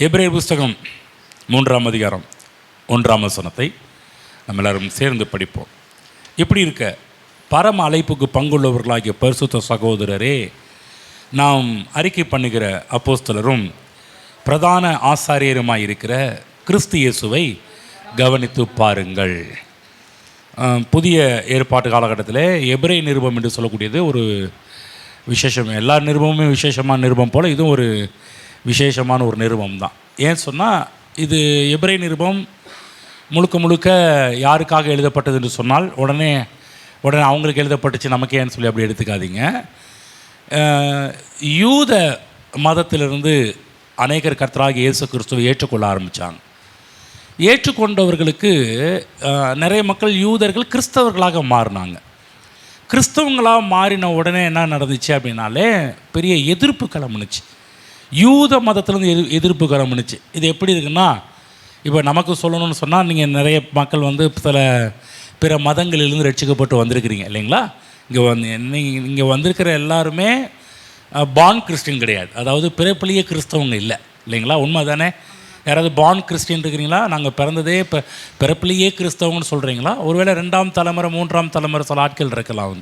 எபிரேயர் புஸ்தகம் 3ஆம் அதிகாரம் 1ஆம் வசனத்தை நம்ம எல்லாரும் சேர்ந்து படிப்போம். இப்படி இருக்க பரம அழைப்புக்கு பங்குள்ளவர்களாகிய பரிசுத்த சகோதரரே, நாம் அறிக்கை பண்ணுகிற அப்போஸ்தலரும் பிரதான ஆசாரியருமாய் இருக்கிற கிறிஸ்து இயேசுவை கவனித்து பாருங்கள். புதிய ஏற்பாட்டு காலகட்டத்தில் எபிரேய நிருபம் என்று சொல்லக்கூடியது ஒரு விசேஷம். எல்லா நிருபமுமே விசேஷமான நிருபம் போல் இதுவும் ஒரு விசேஷமான ஒரு நிருபம் தான். ஏன் சொன்னால், இது எபிரேய நிருபம் முழுக்க முழுக்க யாருக்காக எழுதப்பட்டது என்று சொன்னால் உடனே அவங்களுக்கு எழுதப்பட்டுச்சு நமக்கு ஏன்னு சொல்லி அப்படி எடுத்துக்காதீங்க. யூத மதத்திலிருந்து அநேகர் கர்த்தராகிய இயேசு கிறிஸ்துவை ஏற்றுக்கொள்ள ஆரம்பித்தாங்க. ஏற்றுக்கொண்டவர்களுக்கு நிறைய மக்கள் யூதர்கள் கிறிஸ்தவர்களாக மாறினாங்க. கிறிஸ்தவங்களாக மாறின உடனே என்ன நடந்துச்சு அப்படின்னாலே பெரிய எதிர்ப்பு கிளம்புனுச்சு. யூத மதத்திலேருந்து எதிர்ப்பு கிளம்புனுச்சு. இது எப்படி இருக்குன்னா, இப்போ நமக்கு சொல்லணும்னு சொன்னால், நீங்கள் நிறைய மக்கள் சில பிற மதங்களிலிருந்து ரட்சிக்கப்பட்டு வந்திருக்கிறீங்க இல்லைங்களா? இங்கே வந்திருக்கிற எல்லாருமே பார்ன் கிறிஸ்டின் கிடையாது. அதாவது பிறப்பிலேயே கிறிஸ்தவங்க இல்லை இல்லைங்களா? உண்மை தானே? யாராவது பார்ன் கிறிஸ்டின் இருக்கிறீங்களா? நாங்கள் பிறந்ததே இப்போ பிறப்பிலேயே கிறிஸ்தவங்கன்னு சொல்கிறீங்களா? ஒருவேளை 2ஆம் தலைமுறை 3ஆம் தலைமுறை சில ஆட்கள் இருக்கலாம்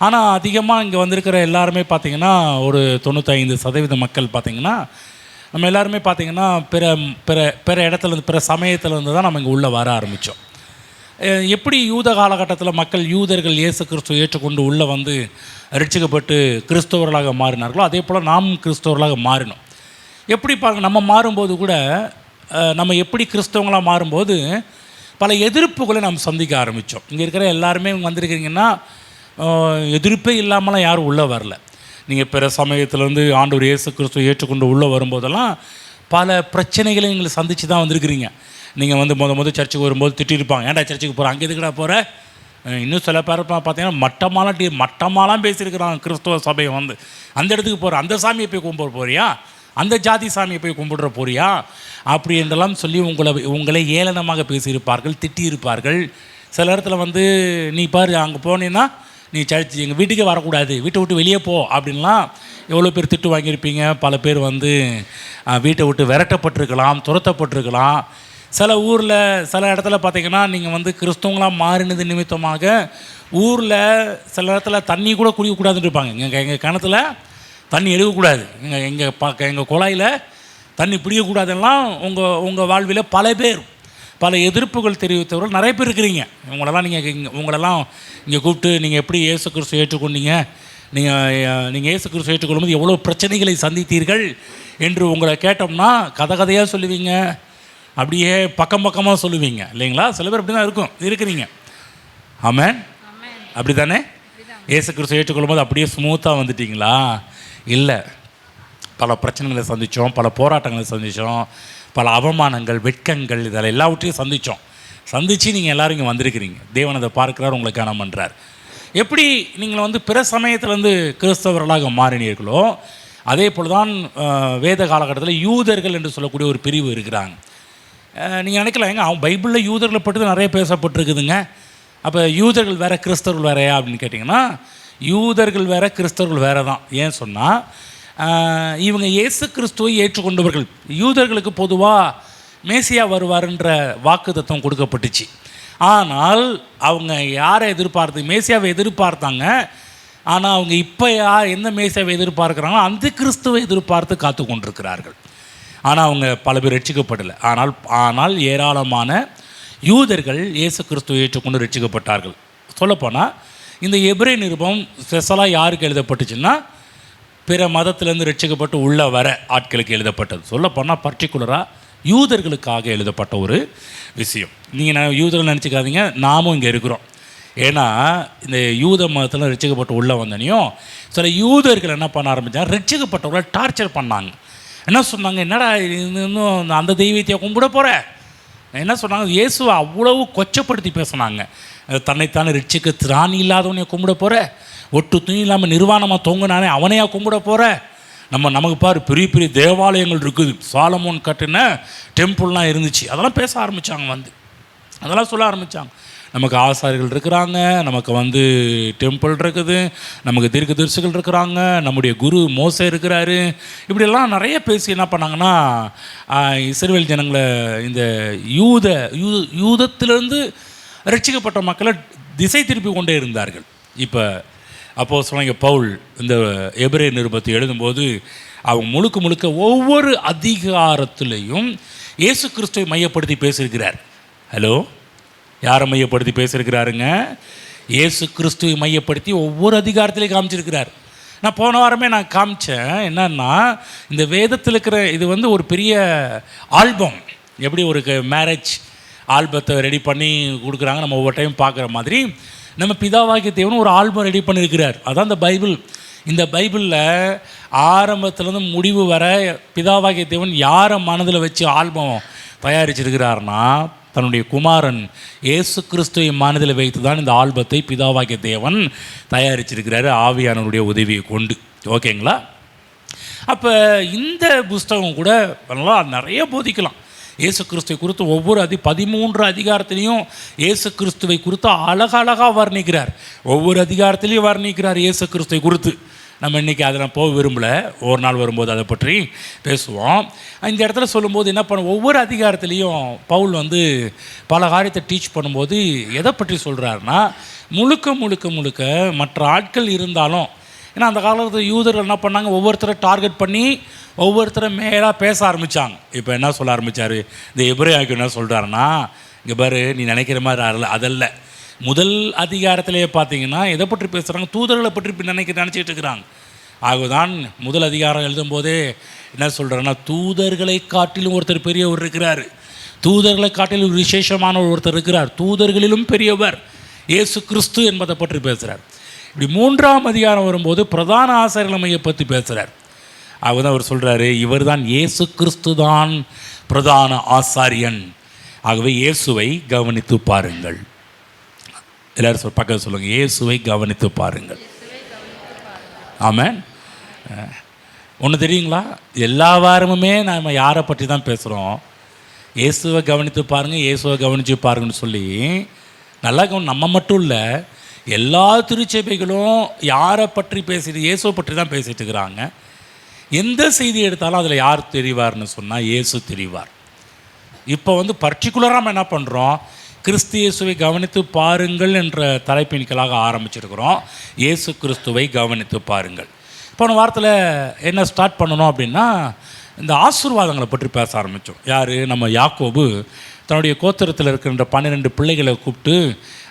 ஆனால் அதிகமாக இங்கே வந்திருக்கிற எல்லாருமே பார்த்திங்கன்னா ஒரு 95% மக்கள் பார்த்திங்கன்னா நம்ம எல்லாருமே பார்த்திங்கன்னா பிற பிற பிற இடத்துலேருந்து பிற சமயத்துலேருந்து தான் நம்ம இங்கே உள்ளே வர ஆரம்பித்தோம். எப்படி யூத காலகட்டத்தில் மக்கள் யூதர்கள் இயேசு கிறிஸ்துவை ஏற்றுக்கொண்டு உள்ளே வந்து ரட்சிக்கப்பட்டு கிறிஸ்தவர்களாக மாறினார்களோ அதே போல் நாம் கிறிஸ்தவர்களாக மாறினோம். எப்படி பாருங்கள், நம்ம மாறும்போது கூட நம்ம எப்படி கிறிஸ்தவங்களாக மாறும்போது பல எதிர்ப்புகளை நாம் சந்திக்க ஆரம்பித்தோம். இங்கே இருக்கிற எல்லாருமே வந்திருக்கிறீங்கன்னா எதிர்ப்பே இல்லாமலாம் யாரும் உள்ளே வரல. நீங்கள் பிற சமயத்துலேருந்து ஆண்டவர் இயேசு கிறிஸ்துவை ஏற்றுக்கொண்டு உள்ளே வரும்போதெல்லாம் பல பிரச்சனைகளை நீங்கள் சந்தித்து தான் வந்திருக்கிறீங்க. நீங்கள் முத சர்ச்சுக்கு வரும்போது திட்டிருப்பாங்க, ஏன்டா சர்ச்சுக்கு போகிற, அங்கே எதுக்கடா போகிற. இன்னும் சில பேர் பார்த்தீங்கன்னா மட்டமாலாம் பேசியிருக்கிறாங்க. கிறிஸ்துவ சபையை அந்த இடத்துக்கு போகிற, அந்த சாமியை போய் கும்பிட போறியா, அந்த ஜாதி சாமியை போய் கும்பிடுற போறியா அப்படி என்றெல்லாம் சொல்லி உங்களை ஏளனமாக பேசியிருப்பார்கள், திட்டியிருப்பார்கள். சில இடத்துல நீ பாரு, அங்கே போனீன்னா நீ சர்ச்சு எங்கள் வீட்டுக்கே வரக்கூடாது, வீட்டை விட்டு வெளியே போ அப்படின்லாம் எவ்வளோ பேர் திட்டு வாங்கியிருப்பீங்க. பல பேர் வீட்டை விட்டு விரட்டப்பட்டிருக்கலாம், துரத்தப்பட்டிருக்கலாம். சில ஊரில் சில இடத்துல பார்த்திங்கன்னா நீங்கள் கிறிஸ்தவங்களாக மாறினது நிமித்தமாக ஊரில் சில இடத்துல தண்ணி கூட குடிக்கக்கூடாதுன்னு இருப்பாங்க. எங்கள் கிணத்துல தண்ணி எடுக்கக்கூடாது, எங்கள் குழாயில் தண்ணி பிடிக்கக்கூடாதுலாம் உங்கள் வாழ்வில் பல எதிர்ப்புகள் தெரிவித்தவர்கள் நிறைய பேர் இருக்கிறீங்க. உங்களெல்லாம் இங்கே கூப்பிட்டு நீங்கள் எப்படி இயேசு கிறிஸ்துவை ஏற்றுக்கொண்டீங்க, நீங்கள் இயேசு கிறிஸ்துவை ஏற்றுக்கொள்ளும்போது எவ்வளோ பிரச்சனைகளை சந்தித்தீர்கள் என்று உங்களை கேட்டோம்னா கதையாக சொல்லுவீங்க, அப்படியே பக்கமாக சொல்லுவீங்க இல்லைங்களா? சில பேர் அப்படி தான் இருக்கிறீங்க. ஆமென், அப்படி தானே? இயேசு கிறிஸ்துவை ஏற்றுக்கொள்ளும்போது அப்படியே ஸ்மூத்தாக வந்துட்டீங்களா? இல்லை, பல பிரச்சனைகளை சந்தித்தோம், பல போராட்டங்களை சந்தித்தோம், பல அவமானங்கள், வெட்கங்கள், இதில் எல்லாவற்றையும் சந்தித்து நீங்கள் எல்லோரும் இங்கே வந்திருக்கிறீங்க. தேவன் அதை பார்க்குறார், உங்களுக்கு கனம் பண்ணுறார். எப்படி நீங்கள் பிற சமயத்திலேருந்து கிறிஸ்தவர்களாக மாறினீர்களோ அதே போல் தான் வேத காலகட்டத்தில் யூதர்கள் என்று சொல்லக்கூடிய ஒரு பிரிவு இருக்கிறாங்க. நீங்கள் நினைக்கலாம், அவங்க பைபிளில் யூதர்களை பற்றி நிறைய பேசப்பட்டிருக்குதுங்க, அப்போ யூதர்கள் வேறு கிறிஸ்தவர்கள் வேறையா அப்படின்னு கேட்டிங்கன்னா, யூதர்கள் வேறு கிறிஸ்தவர்கள் வேறு தான். ஏன் சொன்னால், இவங்க இயேசு கிறிஸ்துவை ஏற்றுக்கொண்டவர்கள். யூதர்களுக்கு பொதுவாக மேசியா வருவார்ன்ற வாக்கு தத்துவம் கொடுக்கப்பட்டுச்சு. ஆனால் அவங்க யாரை மேசியாவை எதிர்பார்த்தாங்க. ஆனால் அவங்க இப்போ எந்த மேசியாவை எதிர்பார்க்குறாங்களோ அந்த கிறிஸ்துவை எதிர்பார்த்து காத்து கொண்டிருக்கிறார்கள். ஆனால் அவங்க பல பேர் ரட்சிக்கப்படலை. ஆனால் ஏராளமான யூதர்கள் இயேசு கிறிஸ்துவை ஏற்றுக்கொண்டு ரட்சிக்கப்பட்டார்கள். சொல்லப்போனால் இந்த எபிரேய நிருபம் ஸ்பெஷலாக யாருக்கு எழுதப்பட்டுச்சுன்னா, பிற மதத்திலேருந்து ரட்சிக்கப்பட்டு உள்ளே வர ஆட்களுக்கு எழுதப்பட்டது. சொல்லப்போனால் பர்டிகுலராக யூதர்களுக்காக எழுதப்பட்ட ஒரு விஷயம். நீங்கள் யூதர்கள் நினச்சிக்காதீங்க, நாமும் இங்கே இருக்கிறோம். ஏன்னா இந்த யூத மதத்தில் ரட்சிக்கப்பட்டு உள்ளே வந்தனையும் சில யூதர்கள் என்ன பண்ண ஆரம்பித்தாங்க, ரட்சிக்கப்பட்டவர்களை டார்ச்சர் பண்ணாங்க. என்ன சொன்னாங்க, என்னடா இன்னும் அந்த தெய்வத்தையை கும்பிட போகிற, என்ன சொன்னாங்க, இயேசுவை அவ்வளவு கொச்சப்படுத்தி பேசினாங்க. தன்னைத்தானே ரட்சிக்க திராணி இல்லாதவனையை கும்பிட போகிற, ஒட்டு துணி இல்லாமல் நிர்வாணமாக தொங்குனானே அவனையா கும்பிட போகிற, நமக்கு பாரு பெரிய பெரிய தேவாலயங்கள் இருக்குது, சாலமோன் கட்டின டெம்பிள்லாம் இருந்துச்சு, அதெல்லாம் பேச ஆரம்பித்தாங்க. அதெல்லாம் சொல்ல ஆரம்பித்தாங்க. நமக்கு ஆசாரிகள் இருக்கிறாங்க, நமக்கு வந்து டெம்பிள் இருக்குது, நமக்கு தீர்க்கதரிசிகள் இருக்கிறாங்க, நம்முடைய குரு மோசே இருக்கிறாரு. இப்படியெல்லாம் நிறைய பேசி என்ன பண்ணாங்கன்னா இஸ்ரவேல் ஜனங்களை இந்த யூதத்திலிருந்து ரட்சிக்கப்பட்ட மக்களை திசை திருப்பி கொண்டே இருந்தார்கள். இப்போ அப்போஸ்தலனாகிய பவுல் இந்த எபிரேய நிருபத்தை எழுதும்போது அவங்க முழுக்க ஒவ்வொரு அதிகாரத்திலையும் இயேசு கிறிஸ்துவை மையப்படுத்தி பேசியிருக்கிறார். ஹலோ, யாரை மையப்படுத்தி பேசியிருக்கிறாருங்க? இயேசு கிறிஸ்துவை மையப்படுத்தி ஒவ்வொரு அதிகாரத்திலையும் காமிச்சிருக்கிறார். நான் போன வாரமே நான் காமிச்சேன். என்னன்னா, இந்த வேதத்தில் இருக்கிற இது வந்து ஒரு பெரிய ஆல்பம், எப்படி ஒரு மேரேஜ் ஆல்பத்தை ரெடி பண்ணி கொடுக்குறாங்க, நம்ம ஒவ்வொரு டைம் பார்க்குற மாதிரி நம்ம பிதாவாகிய தேவன் ஒரு ஆல்பம் ரெடி பண்ணியிருக்கிறார். அதான் இந்த பைபிள். இந்த பைபிளில் ஆரம்பத்துலேருந்து முடிவு வர பிதாவாகிய தேவன் யாரை மனதில் வச்சு ஆல்பம் தயாரிச்சிருக்கிறார்னா, தன்னுடைய குமாரன் இயேசு கிறிஸ்துவை மனதில் வைத்து தான் இந்த ஆல்பத்தை பிதாவாகிய தேவன் தயாரிச்சிருக்கிறாரு, ஆவியானவருடைய உதவியை கொண்டு. ஓகேங்களா? அப்போ இந்த புஸ்தகம் கூட நல்லா நிறைய போதிக்கலாம். இயேசு கிறிஸ்துவை குறித்து ஒவ்வொரு 13 அதிகாரத்திலையும் இயேசு கிறிஸ்துவை குறித்து அழகாக வர்ணிக்கிறார். ஒவ்வொரு அதிகாரத்திலையும் வர்ணிக்கிறார் இயேசு கிறிஸ்துவை குறித்து. நம்ம இன்றைக்கி அதை நான் போக விரும்பலை, ஒரு நாள் வரும்போது அதை பற்றி பேசுவோம். இந்த இடத்துல சொல்லும்போது என்ன பண்ண, ஒவ்வொரு அதிகாரத்துலேயும் பவுல் வந்து பல காரியத்தை டீச் பண்ணும்போது எதை பற்றி சொல்கிறாருன்னா, முழுக்க மற்ற ஆட்கள் இருந்தாலும், ஏன்னா அந்த காலத்தில் யூதர்கள் என்ன பண்ணாங்க, ஒவ்வொருத்தரை டார்கெட் பண்ணி ஒவ்வொருத்தரை மேலாக பேச ஆரம்பித்தாங்க. இப்போ என்ன சொல்ல ஆரம்பித்தார், இந்த எபிரேயருக்கு என்ன சொல்கிறாருன்னா, இங்கே பாரு, நீ நினைக்கிற மாதிரி அதல்ல. முதல் அதிகாரத்திலேயே பார்த்தீங்கன்னா எதை பற்றி பேசுகிறாங்க, தூதர்களை பற்றி நினச்சிக்கிட்டு இருக்கிறாங்க. ஆகதான் முதல் அதிகாரம் எழுதும்போதே என்ன சொல்கிறாருன்னா, தூதர்களை காட்டிலும் ஒருத்தர் பெரியவர் இருக்கிறார், தூதர்களை காட்டிலும் விசேஷமான ஒருத்தர் இருக்கிறார், தூதர்களிலும் பெரியவர் இயேசு கிறிஸ்து என்பதை பற்றி பேசுகிறார். இப்படி 3ஆம் அதிகாரம் வரும்போது பிரதான ஆசாரியர்களை மைய பற்றி பேசுகிறார். ஆகதான் அவர் சொல்கிறாரு, இவர் தான் இயேசு கிறிஸ்து தான் பிரதான ஆசாரியன். ஆகவே இயேசுவை கவனித்து பாருங்கள். எல்லாரும் பக்கத்தில் சொல்லுங்கள், இயேசுவை கவனித்து பாருங்கள். ஆமென். ஒன்று தெரியுங்களா, எல்லா வாரமுமே நம்ம யாரை பற்றி தான் பேசுகிறோம், இயேசுவை கவனித்து பாருங்கள், இயேசுவை கவனித்து பாருங்கன்னு சொல்லி. நல்லா நம்ம மட்டும் இல்லை, எல்லா திருச்சபைகளும் யாரை பற்றி பேசிட்டு, இயேசுவை பற்றி தான் பேசிகிட்டு இருக்கிறாங்க. எந்த செய்தி எடுத்தாலும் அதில் யார் தெரிவார்னு சொன்னால் இயேசு தெரிவார். இப்போ வந்து பர்டிகுலராக நம்ம என்ன பண்ணுறோம், கிறிஸ்து இயேசுவை கவனித்து பாருங்கள் என்ற தலைப்பின்களாக ஆரம்பிச்சிருக்கிறோம். இயேசு கிறிஸ்துவை கவனித்து பாருங்கள். போன வாரத்தில் என்ன ஸ்டார்ட் பண்ணணும் அப்படின்னா, இந்த ஆசீர்வாதங்களை பற்றி பேச ஆரம்பித்தோம். யார், நம்ம யாக்கோபு தன்னுடைய கோத்திரத்தில் இருக்கின்ற 12 பிள்ளைகளை கூப்பிட்டு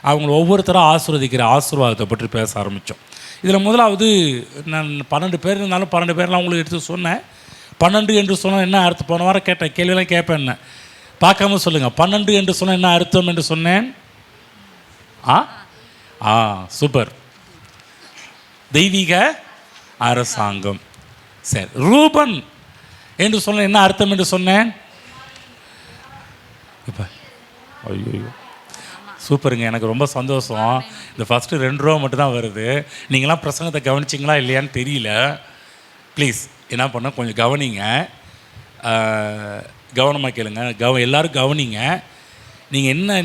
அவங்கள ஒவ்வொருத்தராக ஆசீர்வதிக்கிற ஆசீர்வாதத்தை பற்றி பேச ஆரம்பித்தோம். இதில் முதலாவது, நான் 12 பேர் இருந்தாலும் 12 பேர்லாம் உங்களுக்கு எடுத்து சொன்னேன். 12 என்று சொன்னால் என்ன அர்த்தம், போன வாரம் கேட்டேன், கேள்வியெல்லாம் கேட்பேன், என்ன பார்க்காம சொல்லுங்கள். 12 என்று சொன்னால் என்ன அர்த்தம் என்று சொன்னேன். சூப்பர், தெய்வீக அரசாங்கம். சரி, ரூபன் என்று சொன்ன என்ன அர்த்தம் என்று சொன்னேன். இப்போ ஐயோ சூப்பருங்க, எனக்கு ரொம்ப சந்தோஷம். இந்த ஃபஸ்ட்டு 2 ரூபா மட்டும்தான் வருது. நீங்களாம் பிரசங்கத்தை கவனிச்சிங்களா இல்லையான்னு தெரியல. ப்ளீஸ் என்ன பண்ண, கொஞ்சம் கவனிங்க, கவனமாக கேளுங்க, எல்லோரும் கவனிங்க.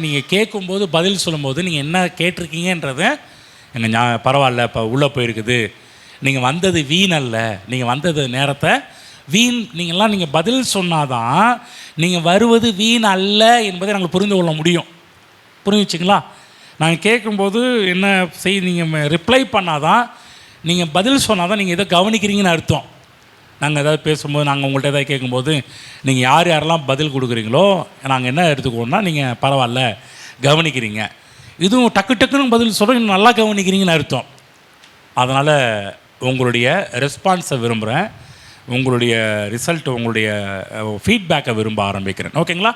நீங்கள் கேட்கும்போது பதில் சொல்லும்போது நீங்கள் என்ன கேட்டிருக்கீங்கன்றது எங்கள் பரவாயில்ல, இப்போ உள்ளே போயிருக்குது, நீங்கள் வந்தது வீண் அல்ல, நீங்கள் வந்தது நேரத்தை வீண், நீங்கள் பதில் சொன்னாதான் நீங்கள் வருவது வீண் அல்ல என்பதை நாங்கள் புரிந்து கொள்ள முடியும். புரிஞ்சுச்சிங்களா? நாங்கள் கேட்கும்போது என்ன நீங்கள் ரிப்ளை பண்ணாதான், நீங்கள் பதில் சொன்னால் தான் நீங்கள் எதை கவனிக்கிறீங்கன்னு அர்த்தம். நாங்கள் எதாவது பேசும்போது, நாங்கள் உங்கள்கிட்ட எதாவது கேட்கும்போது நீங்கள் யாரெல்லாம் பதில் கொடுக்குறீங்களோ நாங்கள் என்ன எடுத்துக்கோன்னா, நீங்கள் பரவாயில்ல கவனிக்கிறீங்க. இதுவும் டக்குன்னு பதில் சொல்கிறோம், நல்லா கவனிக்கிறீங்கன்னு அர்த்தம். அதனால் உங்களுடைய ரெஸ்பான்ஸை விரும்புகிறேன், உங்களுடைய ரிசல்ட், உங்களுடைய ஃபீட்பேக்கை விரும்ப ஆரம்பிக்கிறேன். ஓகேங்களா?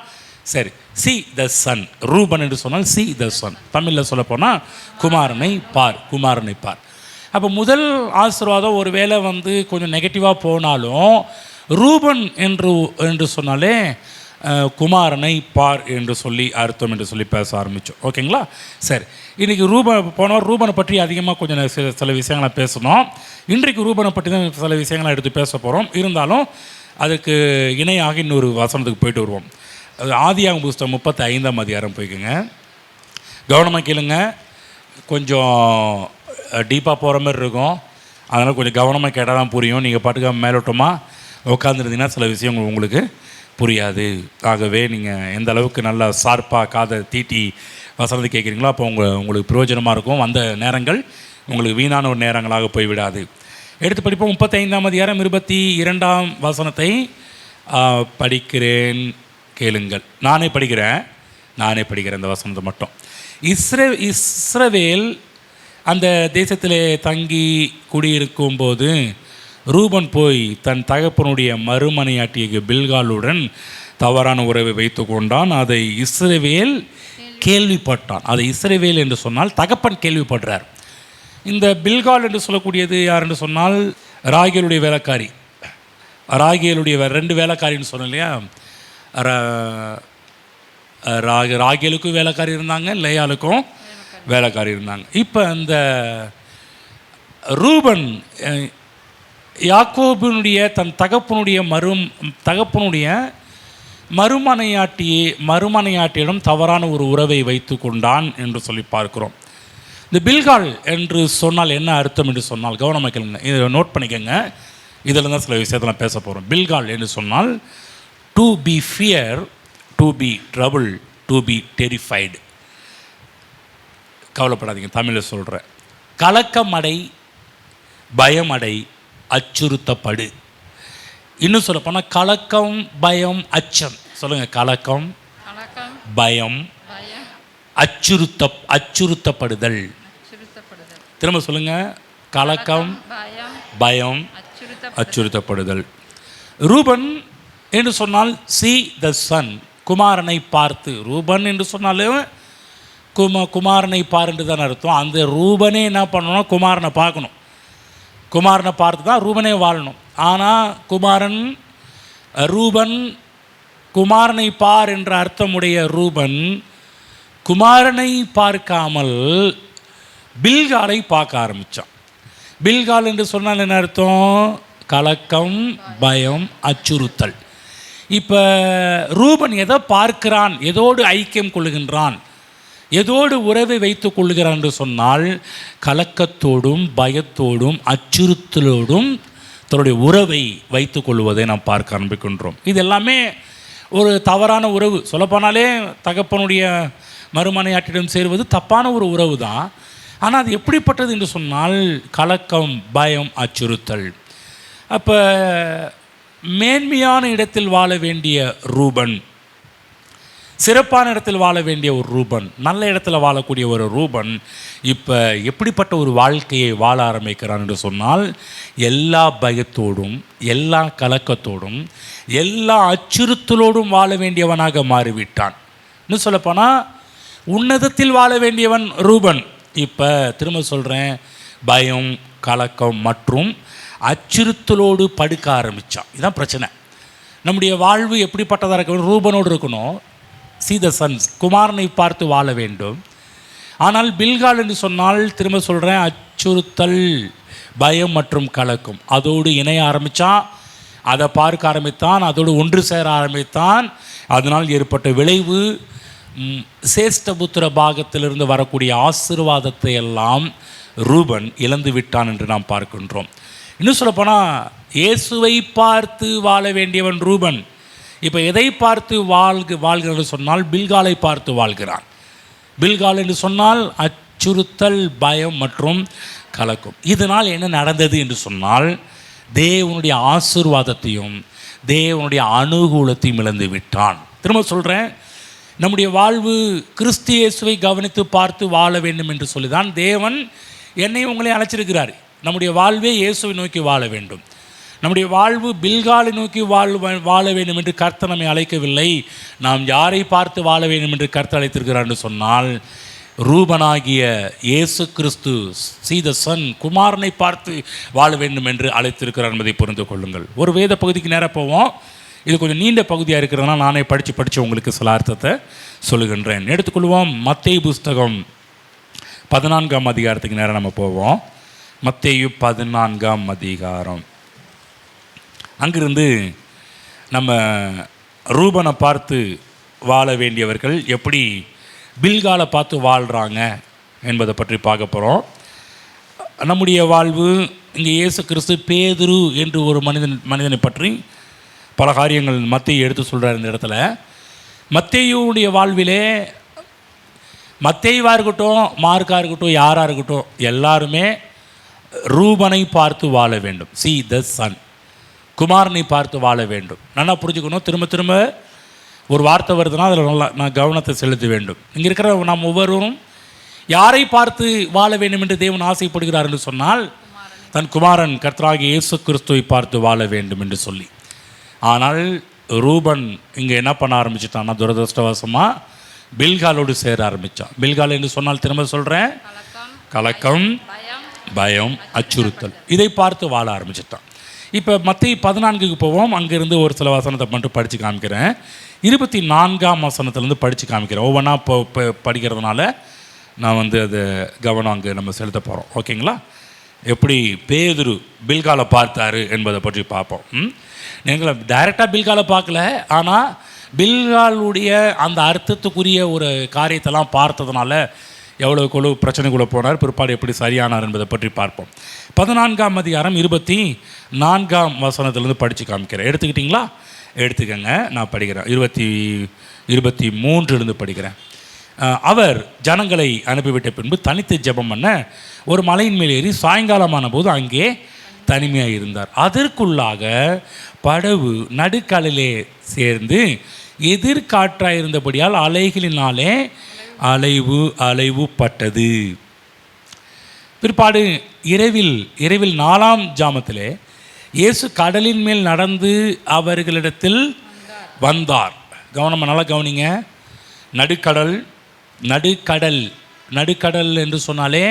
சரி, சி த சன். ரூபன் என்று சொன்னால் சி த சன். தமிழில் சொல்லப்போனால் குமாரனை பார், குமாரனை பார். அப்போ முதல் ஆசீர்வாதம் ஒரு வேளை வந்து கொஞ்சம் நெகட்டிவாக போனாலும், ரூபன் என்று சொன்னாலே குமாரனை பார் என்று சொல்லி அர்த்தம் என்று சொல்லி பேச ஆரம்பித்தோம். ஓகேங்களா? சரி, இன்றைக்கி ரூபனை பற்றி அதிகமாக கொஞ்சம் சில விஷயங்களை பேசணும். இன்றைக்கு ரூபனை பற்றி தான் சில விஷயங்களை எடுத்து பேச போகிறோம். இருந்தாலும் அதுக்கு இணையாக இன்னொரு வசனத்துக்கு போயிட்டு வருவோம். அது ஆதியாகமம் புஸ்தகம் 35ஆம் அதிகாரம் போய்க்குங்க. கவனமாக கேளுங்க, கொஞ்சம் டீப்பாக போகிற மாதிரி இருக்கும். அதனால் கொஞ்சம் கவனமாக கேட்டால் தான் புரியும். நீங்கள் பாட்டுக்க மேலோட்டமாக உட்காந்துருந்தீங்கன்னா சில விஷயங்கள் உங்களுக்கு புரியாது. ஆகவே நீங்கள் எந்த அளவுக்கு நல்லா ஷார்ப்பாக காதை தீட்டி வசனத்தை கேட்குறீங்களோ அப்போ உங்களுக்கு பிரயோஜனமாக இருக்கும். அந்த நேரங்கள் உங்களுக்கு வீணான ஒரு நேரங்களாக போய்விடாது. எடுத்து படிப்போம். 35ஆம் அதிகாரம் 22ஆம் வசனத்தை படிக்கிறேன், கேளுங்கள். நானே படிக்கிறேன் இந்த வசனத்தை மட்டும். இஸ்ரவேல் அந்த தேசத்திலே தங்கி குடியிருக்கும் போது ரூபன் போய் தன் தகப்பனுடைய மறுமனையாட்டிய பில்காலுடன் தவறான உறவை வைத்து கொண்டான். அதை இஸ்ரவேல் கேள்விப்பட்டான். அதை இஸ்ரவேல் என்று சொன்னால் தகப்பன் கேள்விப்படுறார். இந்த பில்கால் என்று சொல்லக்கூடியது யார் என்று சொன்னால் ராகேலுடைய வேலைக்காரி. ராகேலுடைய 2 வேலைக்காரின்னு சொன்னோம் இல்லையா. ராகேலுக்கும் வேலைக்காரி இருந்தாங்க, லேயாளுக்கும் வேலைக்காரி இருந்தாங்க. இப்போ அந்த ரூபன் யாக்கோபினுடைய தன் தகப்பனுடைய மறுமனையாட்டியிடம் தவறான ஒரு உறவை வைத்து கொண்டான் என்று சொல்லி பார்க்கிறோம். இந்த பில்கால் என்று சொன்னால் என்ன அர்த்தம் என்று சொன்னால் கவனமாக கேளுங்க, இதை நோட் பண்ணிக்கோங்க. இதில் தான் சில விஷயத்தெல்லாம் பேச போகிறோம். பில்கால் என்று சொன்னால் to be fear, to be trouble, to be terrified. கவலைப்படாதீங்க, தமிழில் சொல்கிறேன். கலக்கமடை, பயமடை, அச்சுறுத்தப்படு. இன்னும் சொல்லப்போனால் கலக்கம், பயம், அச்சம். சொல்லுங்கள், கலக்கம், பயம், அச்சுறுத்தப்படுதல். திரும்ப சொல்லுங்கள், கலக்கம், பயம், அச்சுறுத்தப்படுதல். ரூபன் என்று சொன்னால் சி த சன், குமாரனை பார்த்து. ரூபன் என்று சொன்னாலும் குமாரனை பார் என்று தான் அர்த்தம். அந்த ரூபனே என்ன பண்ணணும், குமாரனை பார்க்கணும். குமாரனை பார்த்து தான் ரூபனே வாழணும். ஆனால் ரூபன் குமாரனை பார் என்ற அர்த்தமுடைய ரூபன் குமாரனை பார்க்காமல் பில்காலை பார்க்க ஆரம்பித்தான். பில்கால் என்று சொன்னால் என்ன அர்த்தம்? கலக்கம், பயம், அச்சுறுத்தல். இப்போ ரூபன் எதை பார்க்கிறான், எதோடு ஐக்கியம் கொள்ளுகின்றான், எதோடு உறவை வைத்து கொள்ளுகிறான் என்று சொன்னால் கலக்கத்தோடும் பயத்தோடும் அச்சுறுத்தலோடும் தன்னுடைய உறவை வைத்து கொள்வதை நாம் பார்க்க ஆரம்பிக்கின்றோம். இது எல்லாமே ஒரு தவறான உறவு. சொல்லப்போனாலே தகப்பனுடைய மறுமனையாட்டிடம் சேருவது தப்பான ஒரு உறவு தான். ஆனால் அது எப்படிப்பட்டது என்று சொன்னால் கலக்கம், பயம், அச்சுறுத்தல். அப்போ மேன்மையான இடத்தில் வாழ வேண்டிய ரூபன், சிறப்பான இடத்தில் வாழ வேண்டிய ஒரு ரூபன், நல்ல இடத்துல வாழக்கூடிய ஒரு ரூபன் இப்போ எப்படிப்பட்ட ஒரு வாழ்க்கையை வாழ ஆரம்பிக்கிறான் என்று சொன்னால் எல்லா பயத்தோடும், எல்லா கலக்கத்தோடும், எல்லா அச்சுறுத்தலோடும் வாழ வேண்டியவனாக மாறிவிட்டான். இன்னும் சொல்லப்போனால் உன்னதத்தில் வாழ வேண்டியவன் ரூபன் இப்போ திரும்ப சொல்கிறேன், பயம், கலக்கம் மற்றும் அச்சுறுத்தலோடு படுக்க ஆரம்பித்தான். இதுதான் பிரச்சனை. நம்முடைய வாழ்வு எப்படிப்பட்டதாக இருக்கணும்? ரூபனோடு இருக்கணும். சி த சன்ஸ், குமாரனை பார்த்து வாழ வேண்டும். ஆனால் பில்கால் என்று சொன்னால் திரும்ப சொல்கிறேன், அச்சுறுத்தல், பயம் மற்றும் கலக்கம் அதோடு இணைய ஆரம்பித்தான். அதை பார்க்க ஆரம்பித்தான், அதோடு ஒன்று சேர ஆரம்பித்தான். அதனால் ஏற்பட்ட விளைவு சேஷ்டபுத்திர பாகத்திலிருந்து வரக்கூடிய ஆசீர்வாதத்தை எல்லாம் ரூபன் இழந்து விட்டான் என்று நாம் பார்க்கின்றோம். இன்னும் சொல்லப்போனால் இயேசுவை பார்த்து வாழ வேண்டியவன் ரூபன் இப்போ எதை பார்த்து வாழ்கிறது சொன்னால் பில்காலை பார்த்து வாழ்கிறான். பில்கால் என்று சொன்னால் அச்சுறுத்தல், பயம் மற்றும் கலக்கம். இதனால் என்ன நடந்தது என்று சொன்னால் தேவனுடைய ஆசீர்வாதத்தையும் தேவனுடைய அனுகூலத்தையும் இழந்து விட்டான். திரும்ப சொல்கிறேன், நம்முடைய வாழ்வு கிறிஸ்து இயேசுவை கவனித்து பார்த்து வாழ வேண்டும் என்று சொல்லி தான் தேவன் என்னையும் உங்களை அழைச்சிருக்கிறார். நம்முடைய வாழ்வே இயேசுவை நோக்கி வாழ வேண்டும். நம்முடைய வாழ்வு பில்காலை நோக்கி வாழ வேண்டும் என்று கர்த்தர் நம்மை அழைக்கவில்லை. நாம் யாரை பார்த்து வாழ வேண்டும் என்று கர்த்தர் அழைத்திருக்கிறார் என்று சொன்னால் ரூபனாகிய இயேசு கிறிஸ்து, சி த சன், குமாரனை பார்த்து வாழ வேண்டும் என்று அழைத்திருக்கிறார் என்பதை புரிந்து கொள்ளுங்கள். ஒரு வேத பகுதிக்கு நேராக போவோம். இது கொஞ்சம் நீண்ட பகுதியாக இருக்கிறதுனால நானே படித்து உங்களுக்கு சில அர்த்தத்தை சொல்லுகின்றேன். எடுத்துக்கொள்வோம். மத்தேயு புஸ்தகம் 14ஆம் அதிகாரத்துக்கு நேரம் நம்ம போவோம். மத்தேயு 14ஆம் அதிகாரம். அங்கிருந்து நம்ம ரூபனை பார்த்து வாழ வேண்டியவர்கள் எப்படி பில்காலை பார்த்து வாழ்கிறாங்க என்பதை பற்றி பார்க்க போகிறோம். நம்முடைய வாழ்வு இங்கே இயேசு கிறிஸ்து பேதுரு என்று ஒரு மனிதனை பற்றி பல காரியங்கள் மத்தேயு எடுத்து சொல்கிறார். இந்த இடத்துல மத்தேயுடைய வாழ்விலே, மத்தேயுவாக இருக்கட்டும், மார்க்காக இருக்கட்டும், யாராக இருக்கட்டும், எல்லாருமே ரூபனை பார்த்து வாழ வேண்டும். சி த சன், குமாரனை பார்த்து வாழ வேண்டும். நல்லா புரிஞ்சுக்கணும். திரும்ப திரும்ப ஒரு வார்த்தை வருதுன்னா அதில் நல்லா நான் கவனத்தை செலுத்த வேண்டும். இங்கே இருக்கிற நாம் ஒவ்வொருவரும் யாரை பார்த்து வாழ வேண்டும் என்று தேவன் ஆசைப்படுகிறார் என்று சொன்னால், தன் குமாரன் கர்த்தராகிய இயேசு கிறிஸ்துவை பார்த்து வாழ வேண்டும் என்று சொல்லி. ஆனால் ரூபன் இங்கே என்ன பண்ண ஆரம்பிச்சிட்டான்னா, துரதிருஷ்டவசமாக பில்காலோடு சேர ஆரம்பித்தான். பில்கால் என்று சொன்னால் திரும்ப சொல்கிறேன், கலக்கம், பயம், அச்சுறுத்தல், இதை பார்த்து வாழ ஆரம்பிச்சிட்டான். இப்போ மத்தேயு 14க்கு போவோம். அங்கேருந்து ஒரு சில வசனத்தை மட்டும் படித்து காமிக்கிறேன். 24ஆம் வசனத்துலேருந்து படித்து காமிக்கிறேன். ஒவ்வொன்றா படிக்கிறதுனால நான் அது கவனம் அங்கே நம்ம செலுத்த போகிறோம். ஓகேங்களா? எப்படி பேதுரு பில்காலை பார்த்தாரு என்பதை பற்றி பார்ப்போம். நீங்கள் டைரெக்டாக பில்காலை பார்க்கல, ஆனால் பில்காலுடைய அந்த அர்த்தத்துக்குரிய ஒரு காரியத்தெல்லாம் பார்த்ததுனால எவ்வளோ பிரச்சனைக்குள்ளே போனார், பிற்பாடு எப்படி சரியானார் என்பதை பற்றி பார்ப்போம். 14ஆம் அதிகாரம் 24ஆம் வசனத்துலேருந்து படித்து காமிக்கிறேன். எடுத்துக்கிட்டிங்களா? எடுத்துக்கங்க, நான் படிக்கிறேன். 23லேருந்து படிக்கிறேன். அவர் ஜனங்களை அனுப்பிவிட்ட பின்பு தனித்து ஜெபம் பண்ண ஒரு மலையின் மேல் ஏறி சாயங்காலமான போது அங்கே தனிமையாக இருந்தார். அதற்குள்ளாக படகு நடுக்கடலிலே சேர்ந்து எதிர்காற்றாக இருந்தபடியால் அலைகளினாலே அலைவு பட்டது. பிற்பாடு இரவில் 4ஆம் ஜாமத்திலே இயேசு கடலின் மேல் நடந்து அவர்களிடத்தில் வந்தார். கவனமாக நல்லா கவனிங்க. நடுக்கடல் என்று சொன்னாலே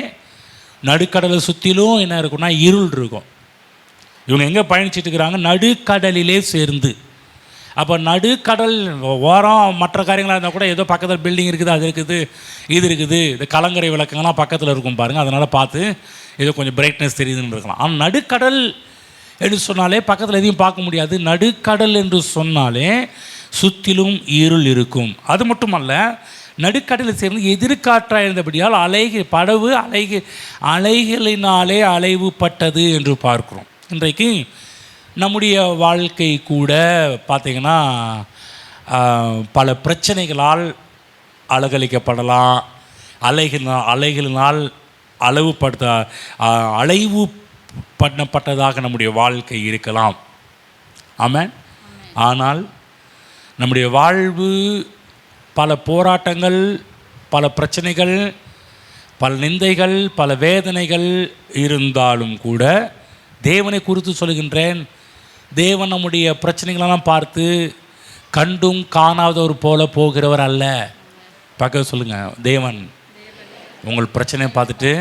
நடுக்கடலை சுற்றிலும் என்ன இருக்குன்னா இருள் இருக்கும். இவங்க எங்கே பயணிச்சிட்டு இருக்கிறாங்க? நடுக்கடலிலே சேர்ந்து. அப்போ நடுக்கடல் ஓரம் மற்ற காரியங்களாக இருந்தால் கூட ஏதோ பக்கத்தில் பில்டிங் இருக்குது, அது இருக்குது, இது இருக்குது, இந்த கலங்கரை விளக்கங்கள்லாம் பக்கத்தில் இருக்கும் பாருங்கள், அதனால் பார்த்து ஏதோ கொஞ்சம் பிரைட்னஸ் தெரியுதுன்னு இருக்கலாம். ஆனால் நடுக்கடல் என்று சொன்னாலே பக்கத்தில் எதையும் பார்க்க முடியாது. நடுக்கடல் என்று சொன்னாலே சுற்றிலும் இருள் இருக்கும். அது மட்டுமல்ல, நடுக்கடலில் சேர்ந்து எதிர்காற்றாக இருந்தபடியால் படகு அலைகளினாலே அலைவு பட்டது என்று பார்க்கிறோம். இன்றைக்கு நம்முடைய வாழ்க்கை கூட பார்த்திங்கன்னா பல பிரச்சனைகளால் அலகழிக்கப்படலாம். அலைகளினால் அலைவு பண்ணப்பட்டதாக நம்முடைய வாழ்க்கை இருக்கலாம். ஆமாம். ஆனால் நம்முடைய வாழ்வு பல போராட்டங்கள், பல பிரச்சனைகள், பல நிந்தைகள், பல வேதனைகள் இருந்தாலும் கூட தேவனை குறித்து சொல்கின்றேன், தேவன் நம்முடைய பிரச்சனைகளெல்லாம் பார்த்து கண்டும் காணாதவர் போல போகிறவர் அல்ல. பார்க்க சொல்லுங்கள், தேவன் உங்கள் பிரச்சனையை பார்த்துட்டு